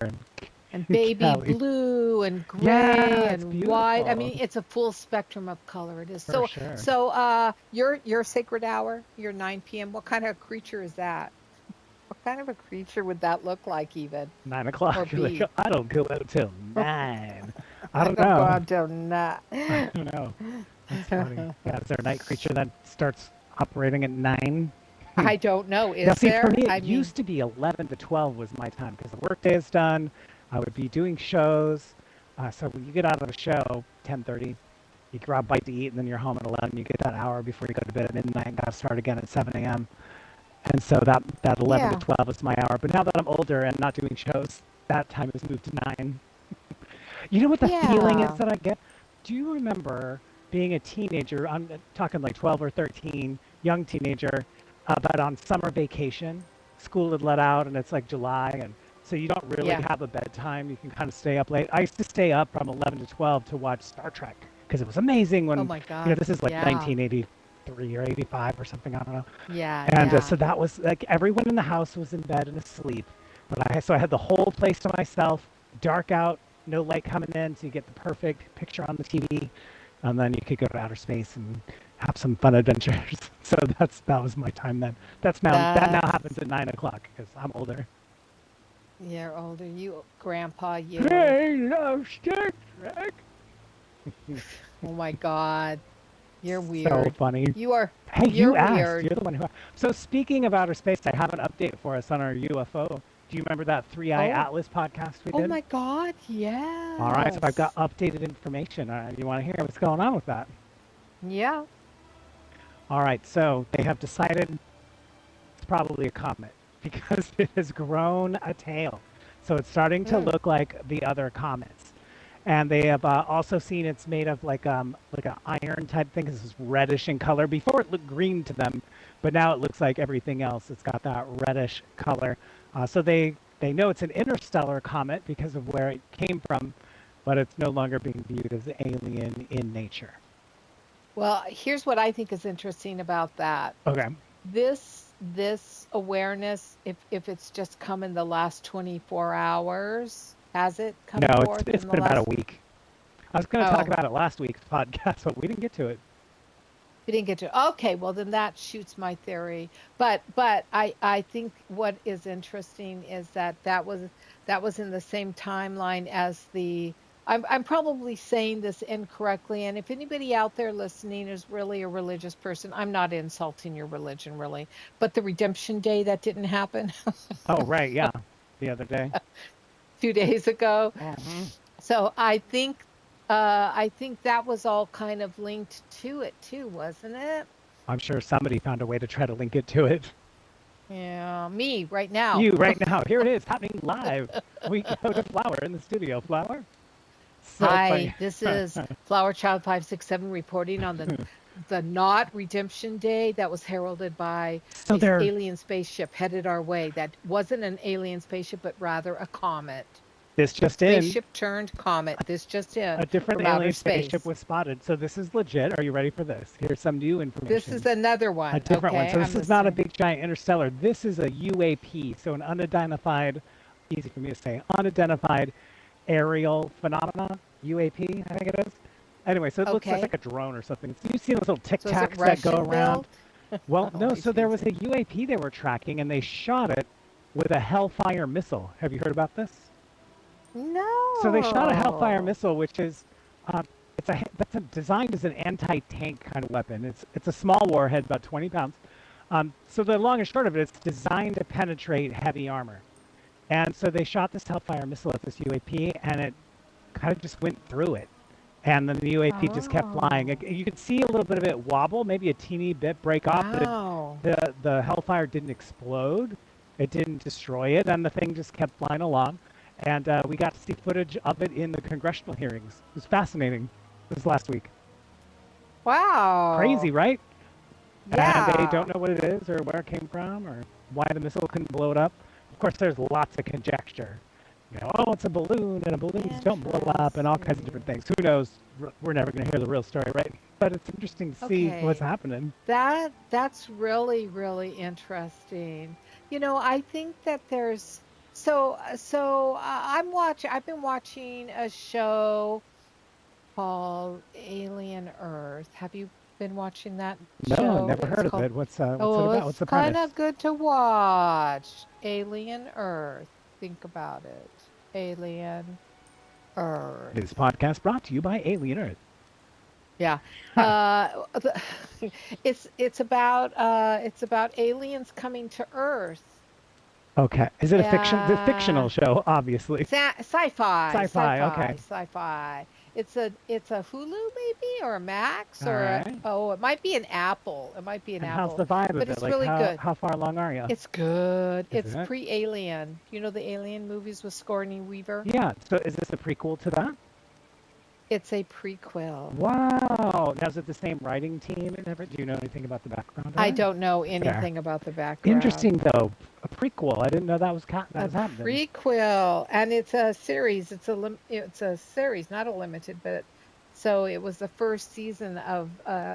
And in baby Cali. blue and gray Yeah, it's and white. I beautiful mean, it's a full spectrum of color. It is. for So sure. your sacred hour, your 9 p.m. What kind of creature is that? What kind of a creature would that look like even 9 o'clock. or Like, be? I don't go out till 9. I I don't don't go know. out till night. I don't know. That's funny. Yeah, is there a night creature that starts operating at 9? I don't know. Now, Is see, for there? me, it I mean, used to be 11 to 12 was my time because the workday is done. I would be doing shows. So when you get out of a show, 10:30, you grab a bite to eat, and then you're home at 11. You get that hour before you go to bed at midnight and got to start again at 7 a.m. And so that 11 to yeah, 12 is my hour. But now that I'm older and not doing shows, that time has moved to 9. You know what the feeling is yeah. that I get? Do you remember being a teenager? I'm talking like 12 or 13, young teenager, but on summer vacation, school had let out and it's like July, and so you don't really Yeah. have a bedtime. You can kind of stay up late. I used to stay up from 11 to 12 to watch Star Trek because it was amazing Oh when, my God. this is like Yeah. 1983 or 85 or something, I don't know. Yeah. And Yeah. so that was like everyone in the house was in bed and asleep. So I had the whole place to myself, dark out, no light coming in, so you get the perfect picture on the TV, and then you could go to outer space and have some fun adventures. So that was my time then. That now That's happens at 9 o'clock because I'm older. you're older. You, grandpa, you. Hey, love Star Trek. Oh my God. You're So weird. funny. You are, Hey, you're you asked. weird. You're the one who. So speaking of outer space, I have an update for us on our UFO. Do you remember that Three Eye Oh, Atlas podcast we oh did? my God. All right, so I've got Yes. updated information. You want to hear what's going on with that? Yeah. All right, so they have decided it's probably a comet because it has grown a tail. So it's starting to Mm. look like the other comets. And they have also seen it's made of like an iron type thing. 'Cause it's reddish in color. Before it looked green to them, but now it looks like everything else. It's got that reddish color. So they know it's an interstellar comet because of where it came from, but it's no longer being viewed as alien in nature. Well, here's what I think is interesting about that. Okay. This awareness, if it's just come in the last 24 hours, has it come No, it's forth it's in the been about a last? week. I was going to talk Oh, about it last week's podcast, but we didn't get to it. we didn't get to. Okay, well then that shoots my theory. But I think what is interesting is that that was in the same timeline as the. I'm probably saying this incorrectly, and if anybody out there listening is really a religious person, I'm not insulting your religion really, but the Redemption Day that didn't happen Oh, right, yeah, the other day. 2 days ago. Hmm. So I think that was all kind of linked to it too, wasn't it? I'm sure somebody found a way to try to link it to it. Yeah, me right now. You right now, here it is happening live. We go to Flower in the studio. Flower, so Hi, funny. this is Flower Child 567 reporting on the not Redemption Day that was heralded by So a they're alien spaceship headed our way. That wasn't an alien spaceship, but rather a comet. this just in. Spaceship turned comet. This just in A different from outer alien spaceship space. was spotted. So this is legit. Are you ready for this? Here's some new This is information. another A one. different one. Okay, So I'm this is not a listening. big giant interstellar. This is a UAP, so an unidentified, easy for me to say, unidentified aerial phenomena. UAP, I think it is. Anyway, so it looks Okay, like a drone or something. So you see those little tic so is it tacs that go Russian around. built? Well, Oh, no. I So there was teasing. a UAP they were tracking, and they shot it with a Hellfire missile. Have you heard about this? So they shot a Hellfire No. missile, which is that's designed as an anti-tank kind of weapon. It's a small warhead, about 20 pounds. So the long and short of it, it's designed to penetrate heavy armor. And so they shot this Hellfire missile at this UAP, and it kind of just went through it. And then the UAP just kept flying. Oh, You could see a little bit of it wobble, maybe a teeny bit break off, but wow. the Hellfire didn't explode. It didn't destroy it, and the thing just kept flying along. And we got to see footage of it in the congressional hearings. It was fascinating. This was last week. Crazy, Wow. right? And they Yeah. don't know what it is or where it came from or why the missile couldn't blow it up. Of course, there's lots of conjecture. Oh, it's a balloon, and balloons don't blow up, and all kinds of different Interesting. things. Who knows? We're never going to hear the real story, right? but it's interesting to see what's Okay. happening. That's really really interesting. I think that there's I've been watching a show called Alien Earth. Have you been watching that No, show? never It's heard of called it. What's it Oh, about? What's it's the kind premise? of good to watch. Alien Earth. Think about it. Alien This Earth. podcast brought to you by Alien Earth. Yeah. Huh. It's about aliens coming to Earth. Okay. Is it a fiction? The Yeah. fictional show, obviously. Sci-fi, Sci-fi. sci-fi, Okay. sci-fi. It's a Hulu maybe or a Max All right. oh, it might be an Apple. It might be an And how's Apple, the vibe but of it? it's Like really good. how far along are you? It's good. Is It's it? pre-Alien. You know the Alien movies with Sigourney Weaver? Yeah. So is this a prequel to that? It's a prequel. Wow. Now is it the same writing team and everything? Do you know anything about the background of I it? don't know Fair. anything about the background. Interesting though. A prequel. I didn't know that A was happening. prequel, and it's a series. It's a series, not a limited, but so it was the first season of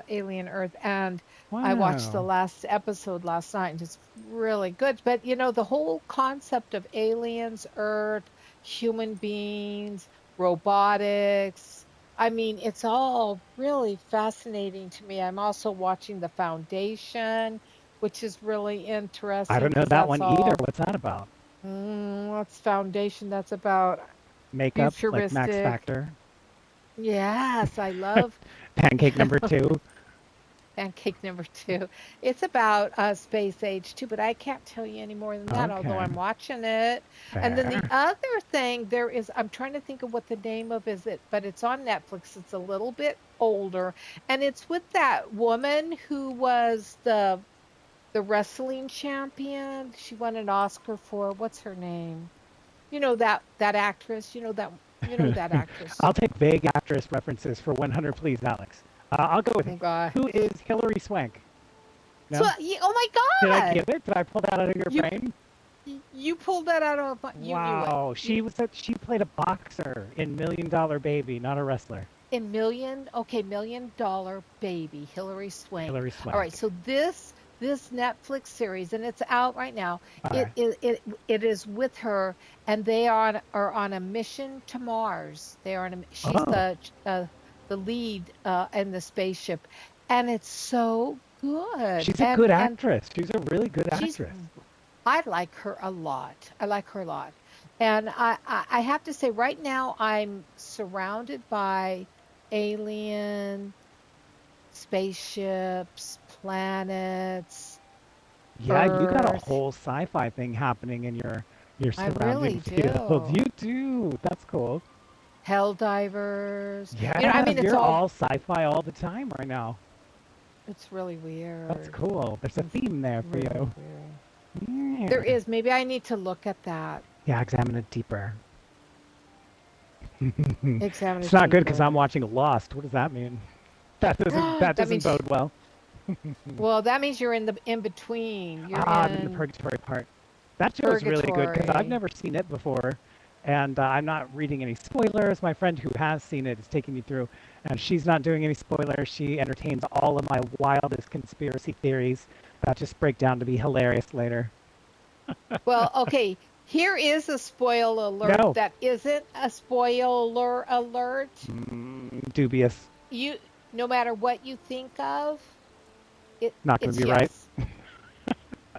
Alien Earth, and I watched the Wow. last episode last night, and it's really good. But the whole concept of aliens, Earth, human beings, robotics. I mean, it's all really fascinating to me. I'm also watching The Foundation, which is really I interesting don't know because that that's one either. all. What's that about? What's Foundation? That's about Makeup, like Max futuristic. Factor. Yes, I love Pancake number two. Pancake number two. It's about space age too, but I can't tell you any more than that, although Okay. I'm watching it. And then the Fair. other thing there is, I'm trying to think of what the name of is it, but it's on Netflix. It's a little bit older, and it's with that woman who was the wrestling champion. She won an Oscar for what's her name? That actress. You know that actress. I'll take vague actress references for 100, please, Alex. I'll go with Oh God. who is Hillary Swank? So, No? oh my Did I God, give it? Did I pull that out of your you brain? you pulled that out of you knew it. Wow. She played a boxer in Million Dollar Baby, not a wrestler. $1 million baby, Hillary Swank. Hillary All right, Swank. so this Netflix series, and it's out right now. All It right. it it, it is with her, and they are on a mission to Mars. They are on a she's Oh, the lead in the spaceship, and it's so good. she's a good And actress. She's a really good she's actress. I like her a lot. I like her a lot. And I have to say, right now, I'm surrounded by alien spaceships, planets, Yeah, you got a Earth. whole sci-fi thing happening in your I surrounding really field. do. You do. That's cool. Hell divers. I Yeah, mean, it's you're all, all sci-fi all the time right now. it's really That's weird. cool. There's a It's theme there for really you. weird. There Yeah. is. Maybe I need to look at that, Yeah, examine it deeper. examine It's it not good because I'm deeper. watching Lost. What does that mean? That That doesn't means, bode well. well, that means you're in the in between. You're Ah, I'm in the in purgatory part. That show is really good because I've purgatory. never seen it before, and I'm not reading any spoilers. My friend who has seen it is taking me through, and she's not doing any spoilers. She entertains all of my wildest conspiracy theories that just break down to be hilarious later. Well, okay, here is a spoil alert No, that isn't a spoiler alert. dubious. You, no matter what you think of, Not going to it's be right. yes.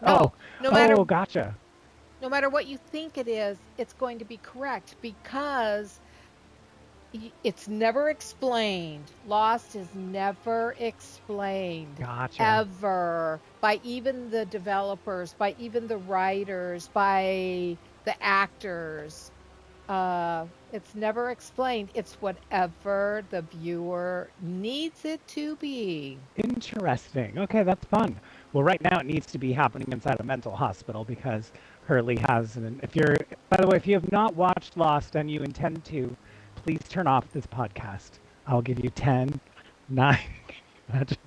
Oh, No, no matter oh, gotcha. no matter what you think it is, it's going to be correct because it's never explained. Lost is never explained Gotcha. ever by even the developers, by even the writers, by the actors. It's never explained. It's whatever the viewer needs it to be. Interesting. Okay, that's fun. Well, right now it needs to be happening inside a mental hospital because Hurley has an. If you're, by the way, if you have not watched Lost and you intend to, please turn off this podcast. I'll give you 10, 9. Imagine.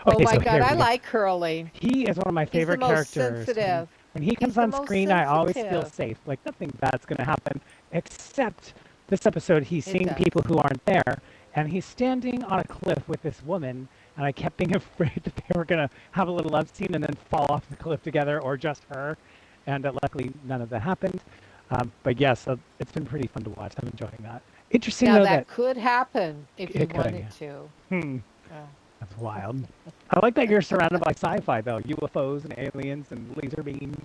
Oh Okay, my so God, here I we go. like Curly. He is one of my He's the favorite most characters, and sensitive. when he He's comes the on most screen, I always feel sensitive. safe. Like nothing bad's gonna happen, except This episode, he's It seeing does. people who aren't there, and he's standing on a cliff with this woman, and I kept being afraid that they were going to have a little love scene and then fall off the cliff together, or just her. And luckily, none of that happened. But yes, it's been pretty fun to watch. I'm enjoying that. Interesting, Now though, that that could happen if you it could, wanted yeah. to. Hmm, Uh, that's wild. I like that you're surrounded by sci-fi, though. UFOs and aliens and laser beams.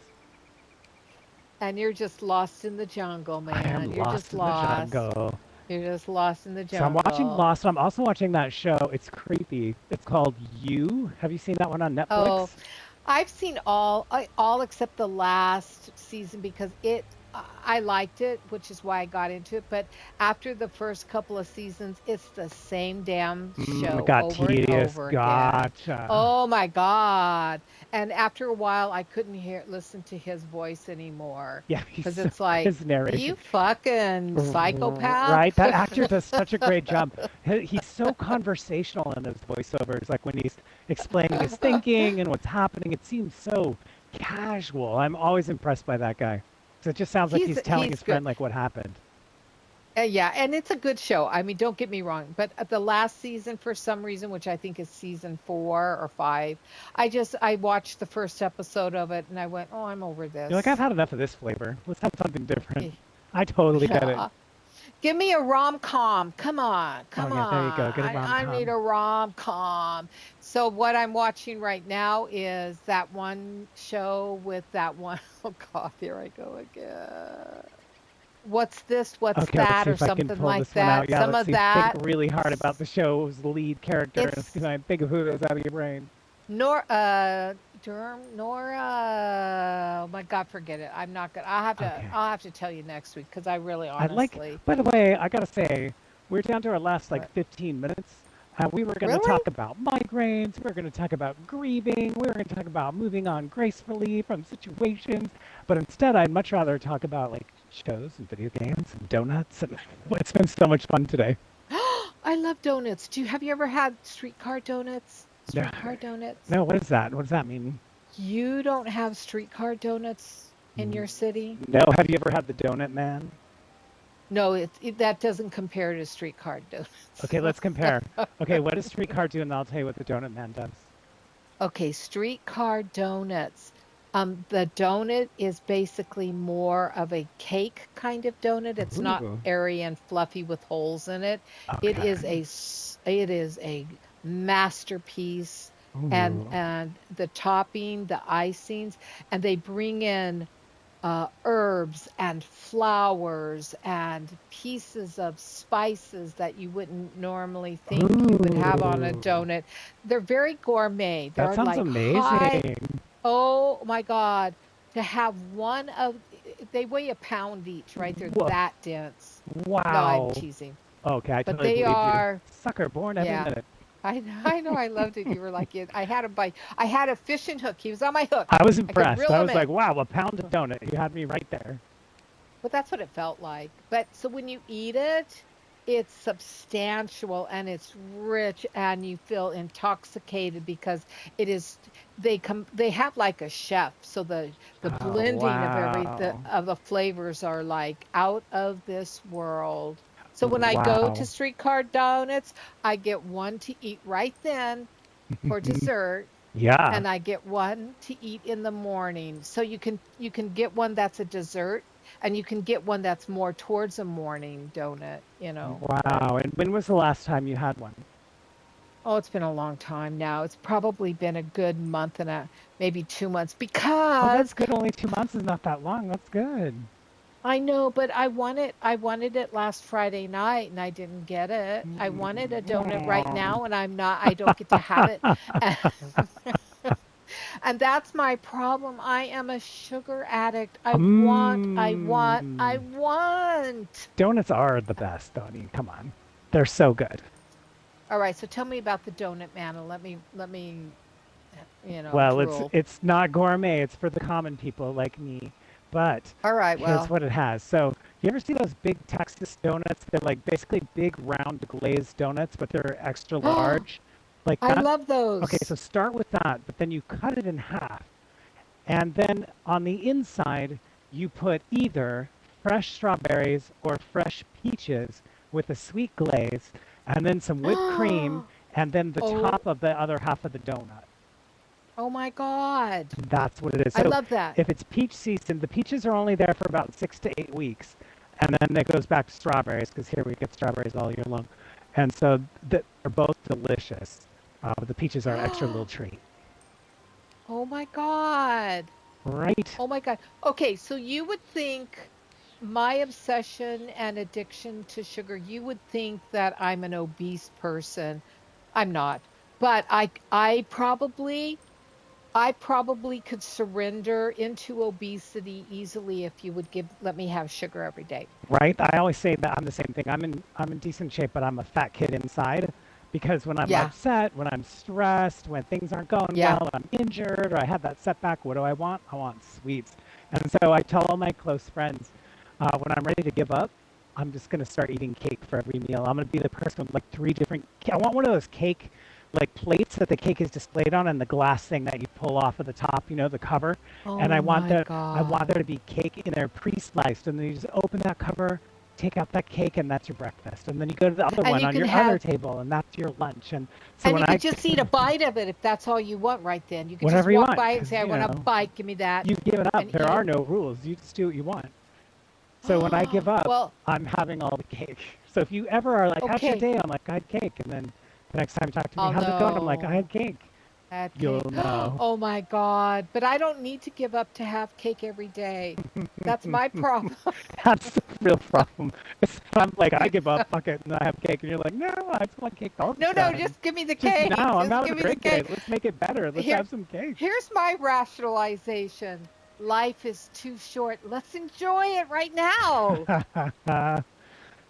and you're just lost in the jungle, I man. am You're just lost in the lost. jungle. You're just lost in the So I'm watching jungle. Lost. I'm also watching that show. It's creepy. It's called You. Have you seen that one on Oh, Netflix? I've seen all except the last season because I liked it, which is why I got into it. But after the first couple of seasons, it's the same damn It show got over and tedious. over again. Gotcha. Oh my God. And after a while, I couldn't listen to his voice anymore Yeah, because it's like, his narration. you fucking psychopath. Right? That actor does such a great job. He's so conversational in his voiceovers. Like when he's explaining his thinking and what's happening, it seems so casual. I'm always impressed by that guy. So it just sounds like he's telling He's his good. friend like what happened. Yeah, and it's a good show. I mean, don't get me wrong, but at the last season, for some reason, which I think is season 4 or 5, I watched the first episode of it and I went, oh, I'm over You're like, I've this. had enough of this flavor. Let's have something different. Eh, I totally get it. Yeah. Give me a rom-com. Come on, Oh come yeah, there you go. on. Get a I need rom-com. a rom-com. So what I'm watching right now is that one show with that one. Oh God, here I go again. What's this? What's Okay, let's that? see Or if I can something pull like this one that. out. Yeah, Some let's of see. Think that. really hard about the show's lead character It's and think of who it is out of your brain. Nor Nora. Oh my God, forget it. I'm not gonna. Okay. I'll have to tell you next week because I really I'd like, honestly. by the way, I gotta say, we're down to our last like What? 15 minutes. We were gonna Really? talk about migraines, we were gonna talk about grieving, we were gonna talk about moving on gracefully from situations, but instead I'd much rather talk about like shows and video games and donuts and it's been so much fun today. I love donuts. Have you ever had streetcar donuts? No, Streetcar donuts? no, what is that? What does that mean? You don't have streetcar donuts in Mm, your city? no, have you ever had the Donut Man? No, that doesn't compare to streetcar donuts. Okay, let's compare. Okay, what does Streetcar do? And I'll tell you what the Donut Man does. Okay, streetcar donuts. The donut is basically more of a cake kind of donut. It's not Ooh, airy and fluffy with holes in it. okay. It is a masterpiece, and Ooh. the topping, the icings, and they bring in herbs and flowers and pieces of spices that you wouldn't normally think you would have on a Ooh. donut. They're very gourmet. That They're sounds like high. amazing. Oh my God. To have one of, they weigh a pound each, right? They're Whoa. that dense. No, I'm Wow. teasing. Okay, I But totally they believe you. are, Sucker born every yeah. minute. I know, I loved it. You were like, yeah, I had a bite. I had a fishing hook. He was on my hook. I was I could impressed. reel I him was like, in. wow, a pound of donut. You had me right there. But that's what it felt like. But so when you eat it, it's substantial and it's rich and you feel intoxicated because it is they have like a chef. So the Oh, blending of wow. of the flavors are like out of this world. So when I go to Wow. Streetcar Donuts, I get one to eat right then for dessert Yeah. and I get one to eat in the morning. So you can get one that's a dessert and you can get one that's more towards a morning donut, you know. But Wow. And when was the last time you had one? oh, it's been a long time now. It's probably been a good month and maybe 2 months Oh, that's because good. Only 2 months is not that long. That's good. I know, but I wanted it last Friday night and I didn't get it. I wanted a donut right Mm. now and I don't get to have it. And that's my problem. I am a sugar addict. I Mmm. want. Donuts are the best, though. I mean, come on. They're so good. All right, so tell me about the donut man and let me, Well, drool. it's not gourmet. It's for the common people like me. But All right, here's well, what it has. So, you ever see those big Texas donuts? They're like basically big round glazed donuts, but they're extra large. Like I that. love Okay, those. so start with that, but then you cut it in half. And then on the inside, you put either fresh strawberries or fresh peaches with a sweet glaze, and then some whipped cream, and then the Oh, top of the other half of the donut. oh my God. That's what it is. I So love that. if it's peach season, the peaches are only there for about 6 to 8 weeks, and then it goes back to strawberries because here we get strawberries all year long, and so they're both delicious. The peaches are an extra little treat, Oh my God. right? Oh my God. Okay, so you would think my obsession and addiction to sugar, you would think that I'm an obese person. I'm not. But I probably could surrender into obesity easily if you would let me have sugar every day. Right? I always say that I'm the same thing. I'm in decent shape, but I'm a fat kid inside because when I'm Yeah. upset, when I'm stressed, when things aren't going Yeah. well, I'm injured or I have that setback, what do I want? I want sweets. And so I tell all my close friends, when I'm ready to give up, I'm just gonna start eating cake for every meal. I'm gonna be the person with like three different. I want one of those cake like plates that the cake is displayed on, and the glass thing that you pull off of the top, the cover. And Oh my I want there God. to be cake in there pre-sliced, and then you just open that cover, take out that cake, and that's your breakfast. And then you go to the other And one you on can your other have table, and that's your lunch. And so and when you I, could just eat a bite of it if that's all you want right then. You could just whatever you walk want, by and because say, I want a bite, give me that, you've given up. and There eat are it. no rules. You just do what you want. So when I give up, Well, I'm having all the cake. So if you ever are like, "How's your okay. day?" I'm like, "I had cake," and then the next time you talk to me, I'll "How's it going?" I'm like, "I had know. cake." Had cake. You'll know. Oh my God. But I don't need to give up to have cake every day. That's my problem. That's the real problem. I'm like, I give up, fuck it, and I have cake, and you're like, no, I just want cake all the No, no, time. just give me the Just cake. now, I'm Just having give a me the great day. cake. Let's make it better. Let's Here, have some cake. here's my rationalization. Life is too short. Let's enjoy it right now.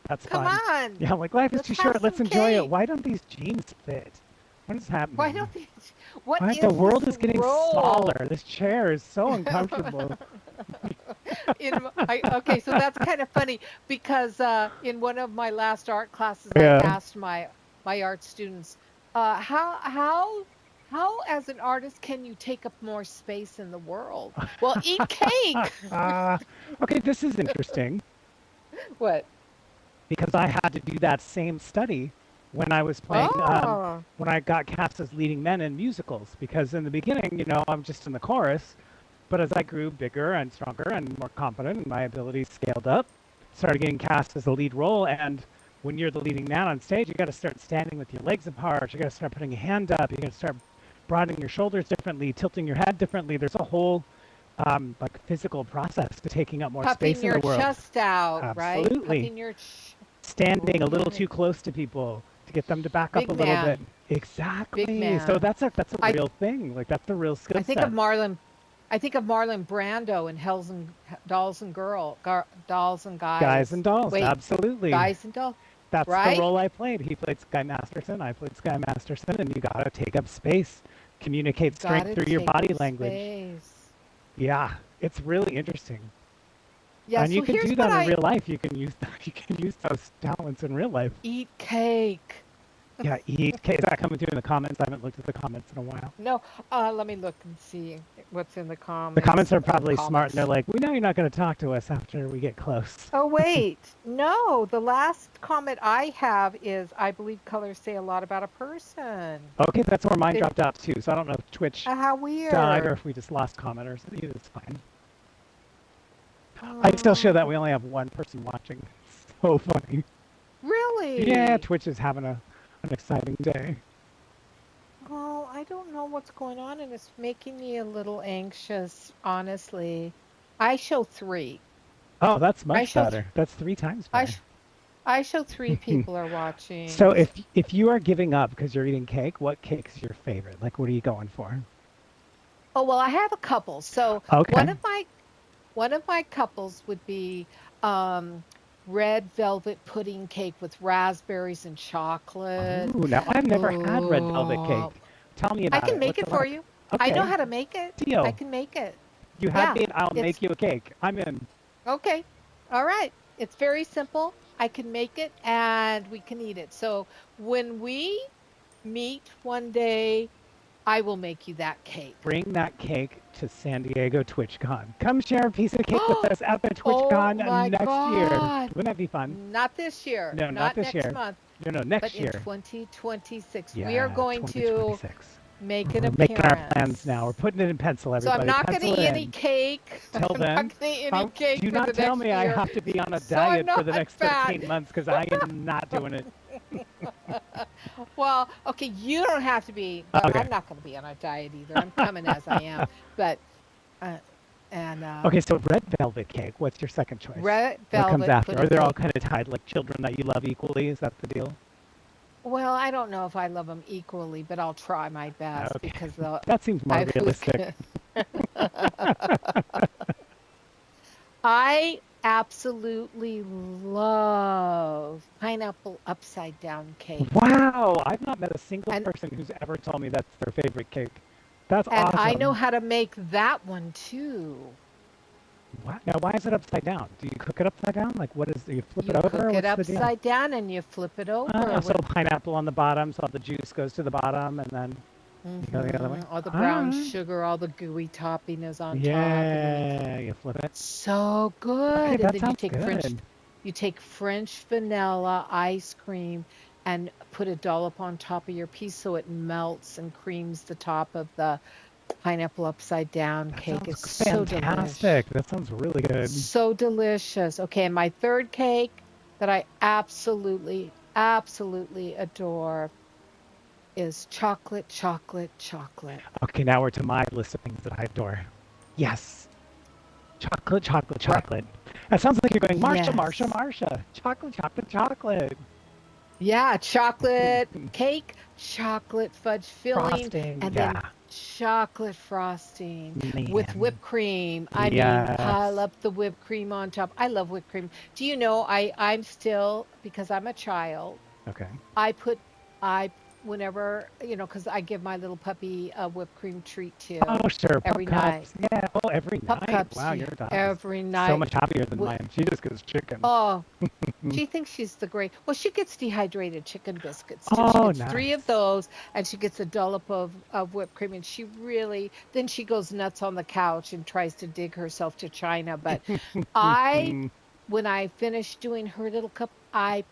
That's Come fun. on. Yeah, I'm like, life is Let's too have short. Let's some enjoy it. cake. Why don't these jeans fit? What is Why happening? don't they? What What? The is this world is getting smaller. role? This chair is so uncomfortable. Okay, so that's kind of funny because in one of my last art classes, I Yeah. asked my art students, how as an artist can you take up more space in the world? Well, eat cake. uh, okay, this is interesting. What? Because I had to do that same study when I was playing, Oh, when I got cast as leading men in musicals. Because in the beginning, I'm just in the chorus, but as I grew bigger and stronger and more confident and my abilities scaled up, started getting cast as the lead role. And when you're the leading man on stage, you got to start standing with your legs apart. You got to start putting your hand up. You got to start broadening your shoulders differently, tilting your head differently. There's a whole like physical process to taking up more puffing space in your the world. chest out, right? Absolutely. Puffing your Standing a little right. too close to people to get them to back up Big a little bit. man, big Exactly. So man. that's a I real thing. Like that's a real skill I think of set. Marlon. I think of Marlon Brando in Dolls and Dolls and Guys Guys. and dolls, Wait, absolutely. Guys and Dolls, That's the right? role I played. He played Sky Masterson. I played Sky Masterson, and you gotta take up space, communicate strength Gotta through your take body up language. space. Yeah, it's really interesting. Yeah, And you so can here's do what that in I real life. You can use you can use those talents in real life. eat cake. Yeah, eat. Okay, is that coming through in the comments? I haven't looked at the comments in a while. No, let me look and see what's in the The comments comments. are Oh, probably smart, and they're comments. like, "We know you're not going to talk to us after we get close." Oh, wait. No, the last comment I have is I believe colors say a lot about a person. Okay, that's where mine It, dropped out too. So I don't know if Twitch how died or weird. if we just lost commenters. Either is fine. I still show that Oh, we only have one person watching. So funny. Yeah, really? Twitch is having an exciting day. Oh, I don't know what's going on, and it's making me a little anxious, honestly. I show three. Oh, that's I much show th better. That's 3 times I better. sh I show three people are watching. So if you are giving up because you're eating cake, what cake's your favorite? Like, what are you going for? Oh, well, I have a couple. So Okay. one of my couples would be um red velvet pudding cake with raspberries and chocolate. Oh, now I've never had red velvet cake. Oh, Tell me I about can it. make What's it it for like? you. I know Okay, how to make it. I deal. can make it. You had Yeah, me, and I'll it's make you a cake. I'm in. okay. All right. It's very simple. I can make it and we can eat it. So when we meet one day I will make you that cake. Bring that cake to San Diego TwitchCon. Come share a piece of cake with us at the Oh TwitchCon my next year. God. Wouldn't that be fun? Not this year. No, not Not this next year. month. No, But next in year. 2026, we are Yeah, going to 2026. make an We're making our plans appearance. now. We're putting it in pencil, So I'm everybody. not going to Pencil eat it any in. cake. Till I'm not then, going to eat any cake do for the not tell next me I year. have to be on a So I'm diet for the not next fat. 13 months because I am not doing it. Well, okay, you don't have to be, but Okay. I'm not going to be on a diet either. I'm coming as I am. But, uh, and Okay, so red velvet cake. What's your second choice? red What comes velvet after? Or pudding they're all cake. kind of tied, like children that you love equally? Is that the deal? Well, I don't know if I love them equally, but I'll try my best Okay. because That seems more I was realistic. I absolutely love pineapple upside down cake. Wow, I've not met a single And person who's ever told me that's their favorite cake. That's and I know awesome. how to make that one too. Now, why is it upside down? Do you cook it upside down? Like, what is? Do you flip You it over? cook it What's the deal? upside down and you flip it over So with pineapple on the bottom, so all the juice goes to the bottom, and then you go the other way. all the brown Ah, sugar, all the gooey topping is on top, and then yeah, you flip it. so Okay, good. And that then sounds good. you take French vanilla ice cream and put a dollop on top of your piece so it melts and creams the top of the pineapple upside down That cake. sounds It's so delish. fantastic. That sounds really good. So delicious. Okay, and my third cake that I absolutely adore is chocolate, chocolate, chocolate. Okay, now we're to my list of things that I adore. Yes, chocolate, chocolate, Right. chocolate. That sounds like you're going, Marsha, Marsha, Yes. Marsha. Chocolate, chocolate, chocolate. Yeah, chocolate cake, chocolate fudge filling, Frosting, and then yeah. chocolate frosting with Man. whipped cream. I mean, pile Yes. up the whipped cream on top. I love whipped cream. Do you know I'm still, because I'm a child, Okay. I put I whenever, because I give my little puppy a whipped cream treat too Oh, sure. Pup every night. cups. Yeah. Oh, every Pup night. cups, Wow, yeah, your dog is every so night. much happier than Wh- mine. She just goes chicken. Oh, she thinks she's the great. Well, she gets dehydrated chicken biscuits too. She Oh, gets three of nice. those, and she gets a dollop of whipped cream, and then she goes nuts on the couch and tries to dig herself to China. But I, when I finish doing her little cup, I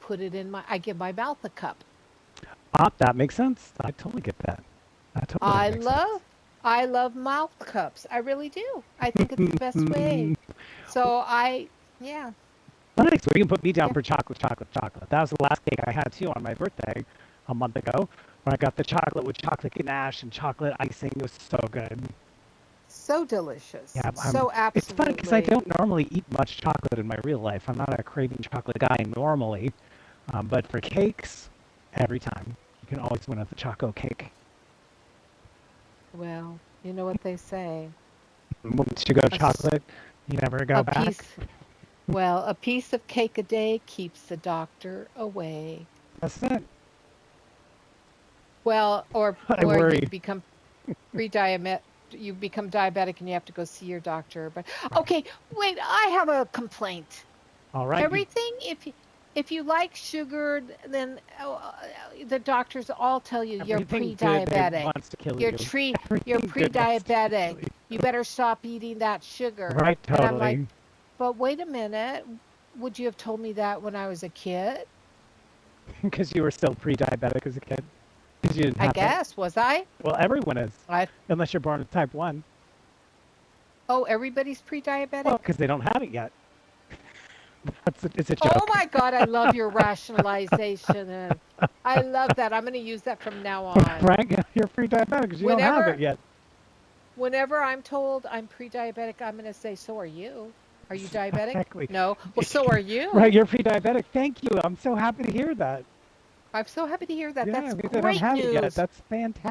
give my mouth a cup. That makes sense. I totally get that. That totally I makes sense. love, I love mouth cups. I really do. I think it's the best way. So yeah, Nice. We can put me down yeah. for chocolate, chocolate, chocolate. That was the last cake I had too on my birthday a month ago, when I got the chocolate with chocolate ganache and chocolate icing. It was so good. So delicious. Yeah, So it's funny because I absolutely. don't normally eat much chocolate in my real life. I'm not a craving chocolate guy normally, but for cakes, every time you can always win at the choco cake. Well, you know what they say. Once you go A, s- chocolate, you never go a back. piece, well, a piece of cake a day keeps the doctor away. That's it. Well, I or worry. pre-diabetic, you become diabetic and you have to go see your doctor. But Right. okay, wait, I have a complaint. All right. Everything, if you like sugar, then the doctors all tell you you're Everything good that pre-diabetic. wants to kill You're you. tre you're Everything good wants to pre-diabetic. kill you. You better stop eating that sugar. Right, And I'm like, totally. but wait a minute. Would you have told me that when I was a kid? Because you were still pre-diabetic as a kid. Because you didn't I have it. guess, was I? Well, everyone is, I unless you're born with type 1. Oh, everybody's Well, pre-diabetic? because they don't have it yet. It's a Oh joke. my God, I love your rationalization and I love that. I'm going to use that from now on. Right? Yeah, you're pre-diabetic because you don't have it Whenever yet. whenever I'm told I'm pre-diabetic, I'm going to say, so are you. Are you diabetic? Exactly. No. Well, so are Right, you. you're pre-diabetic. Thank you. I'm so happy to hear that. I'm so happy to hear that. Yeah, That's because they don't great have it yet. news. That's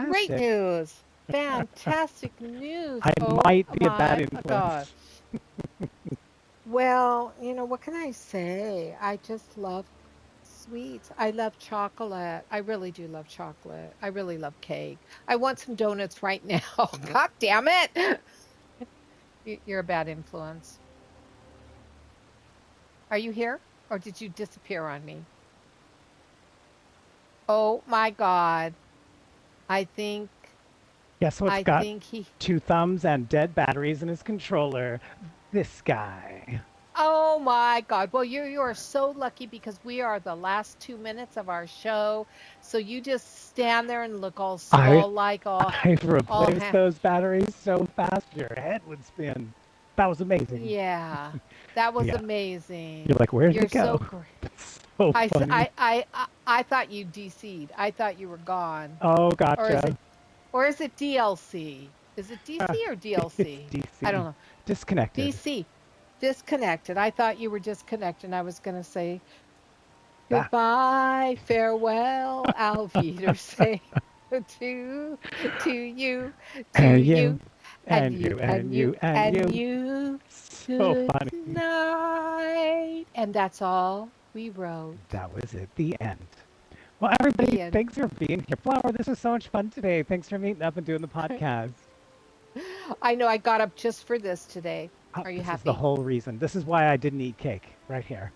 Great fantastic. news. Fantastic news. I Oh might be a bad my influence. gosh. Well, what can I say? I just love sweets. I love chocolate. I really do love chocolate. I really love cake. I want some donuts right now. God damn it. You're a bad influence. Are you here? Or did you disappear on me? Oh my God. I think Guess what's I got think he. two thumbs and dead batteries in his controller? This guy. Oh my God. Well, you are so lucky because we are the last 2 minutes of our show. So you just stand there and look I all like I've all replaced ha those batteries so fast your head would spin. That was amazing. Yeah. That was Yeah. amazing. You're like, where did You're it go? so great. It's so funny. I thought you DC'd. I thought you were gone. Oh, Or is it gotcha. or is it DLC? Is it Uh, DC or it's DLC? I don't DC. know. Disconnected. DC. Disconnected. I thought you were disconnected. And I was going to say Ah, goodbye, farewell, Auf Wiedersehen to to you, to and you, you, and and you, you, and and you, you, and and you. you. So Good funny. night. And that's all we wrote. That was it. The end. Well, everybody, The end. thanks for being here. Flower, this was so much fun today. Thanks for meeting up and doing the podcast. I know I got up just for this today. Oh, Are you this is the happy? whole reason. This is why I didn't eat cake right here.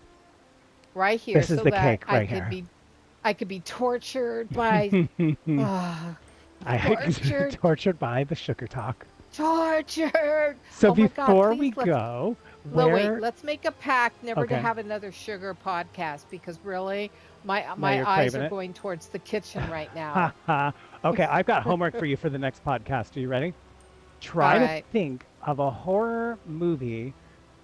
Right here This is so the that cake right here. I could be tortured by ah, I was tortured, tortured by the sugar talk. tortured. So Oh my God, before please we let's go, well wait, where? let's make a pact never to Okay, have another sugar podcast because really now my you're eyes craving are it. going towards the kitchen right Ha now. ha. Okay, I've got homework for you for the next podcast. Are you ready? All Try to right. think of a horror movie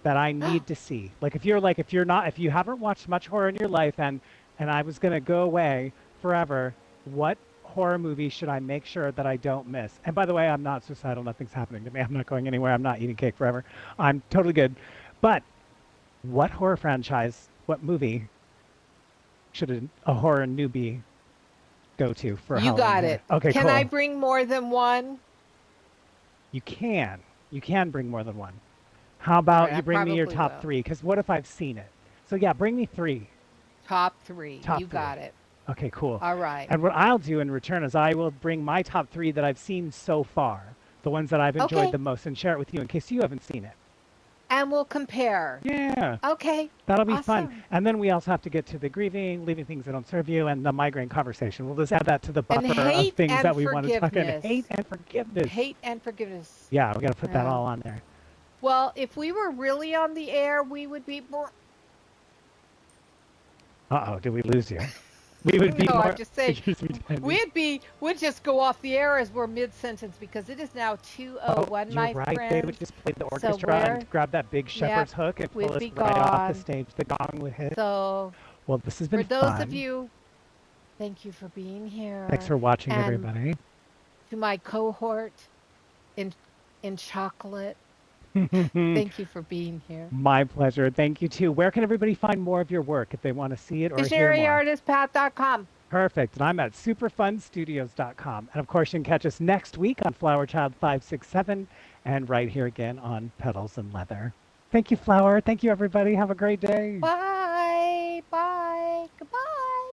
that I need to see. If you haven't watched much horror in your life and I was going to go away forever, what horror movie should I make sure that I don't miss? And by the way, I'm not suicidal. Nothing's happening to me. I'm not going anywhere. I'm not eating cake forever. I'm totally good. But what horror franchise, what movie should a horror newbie go to for You Halloween got here? it. Okay, Can I cool. bring more than one? You can. You can bring more than one. How All right, about I you bring me your probably top will. three? Because what if I've seen it? So yeah, bring me three. Top 3. Top You got three. it. Okay, cool. All right. And what I'll do in return is I will bring my top three that I've seen so far, the ones that I've enjoyed Okay. the most, and share it with you in case you haven't seen it. And we'll compare. Yeah, Okay. that'll be fun. Awesome. And then we also have to get to the grieving, leaving things that don't serve you, and the migraine conversation. We'll just add that to the And buffer of hate things and that we want to talk about. Hate forgiveness. and forgiveness. Hate and forgiveness. Yeah, we got to put that Yeah. all on there. Well, if we were really on the air, we would be more. Uh-oh, did we lose you? We would be No, I'm more. just saying, Yes, we did. we'd just go off the air as we're mid-sentence because it is now Oh, 2:01, you're my right. They would friends. just play the So orchestra we're, and grab that big yep, shepherd's hook and pull we'd us be right off the gone. stage. The gong would hit. So Well, this has for been those of fun. you, thank you for being Thanks here. for watching, And everybody. to my cohort in chocolate, thank you for being here. My pleasure. Thank you too. Where can everybody find more of your work if they want to see it or hear more? VisionaryArtistPath.com. Perfect. And I'm at superfunstudios.com. And of course, you can catch us next week on Flower Child 567 and right here again on Petals and Leather. Thank you, Flower. Thank you, everybody. Have a great day. Bye.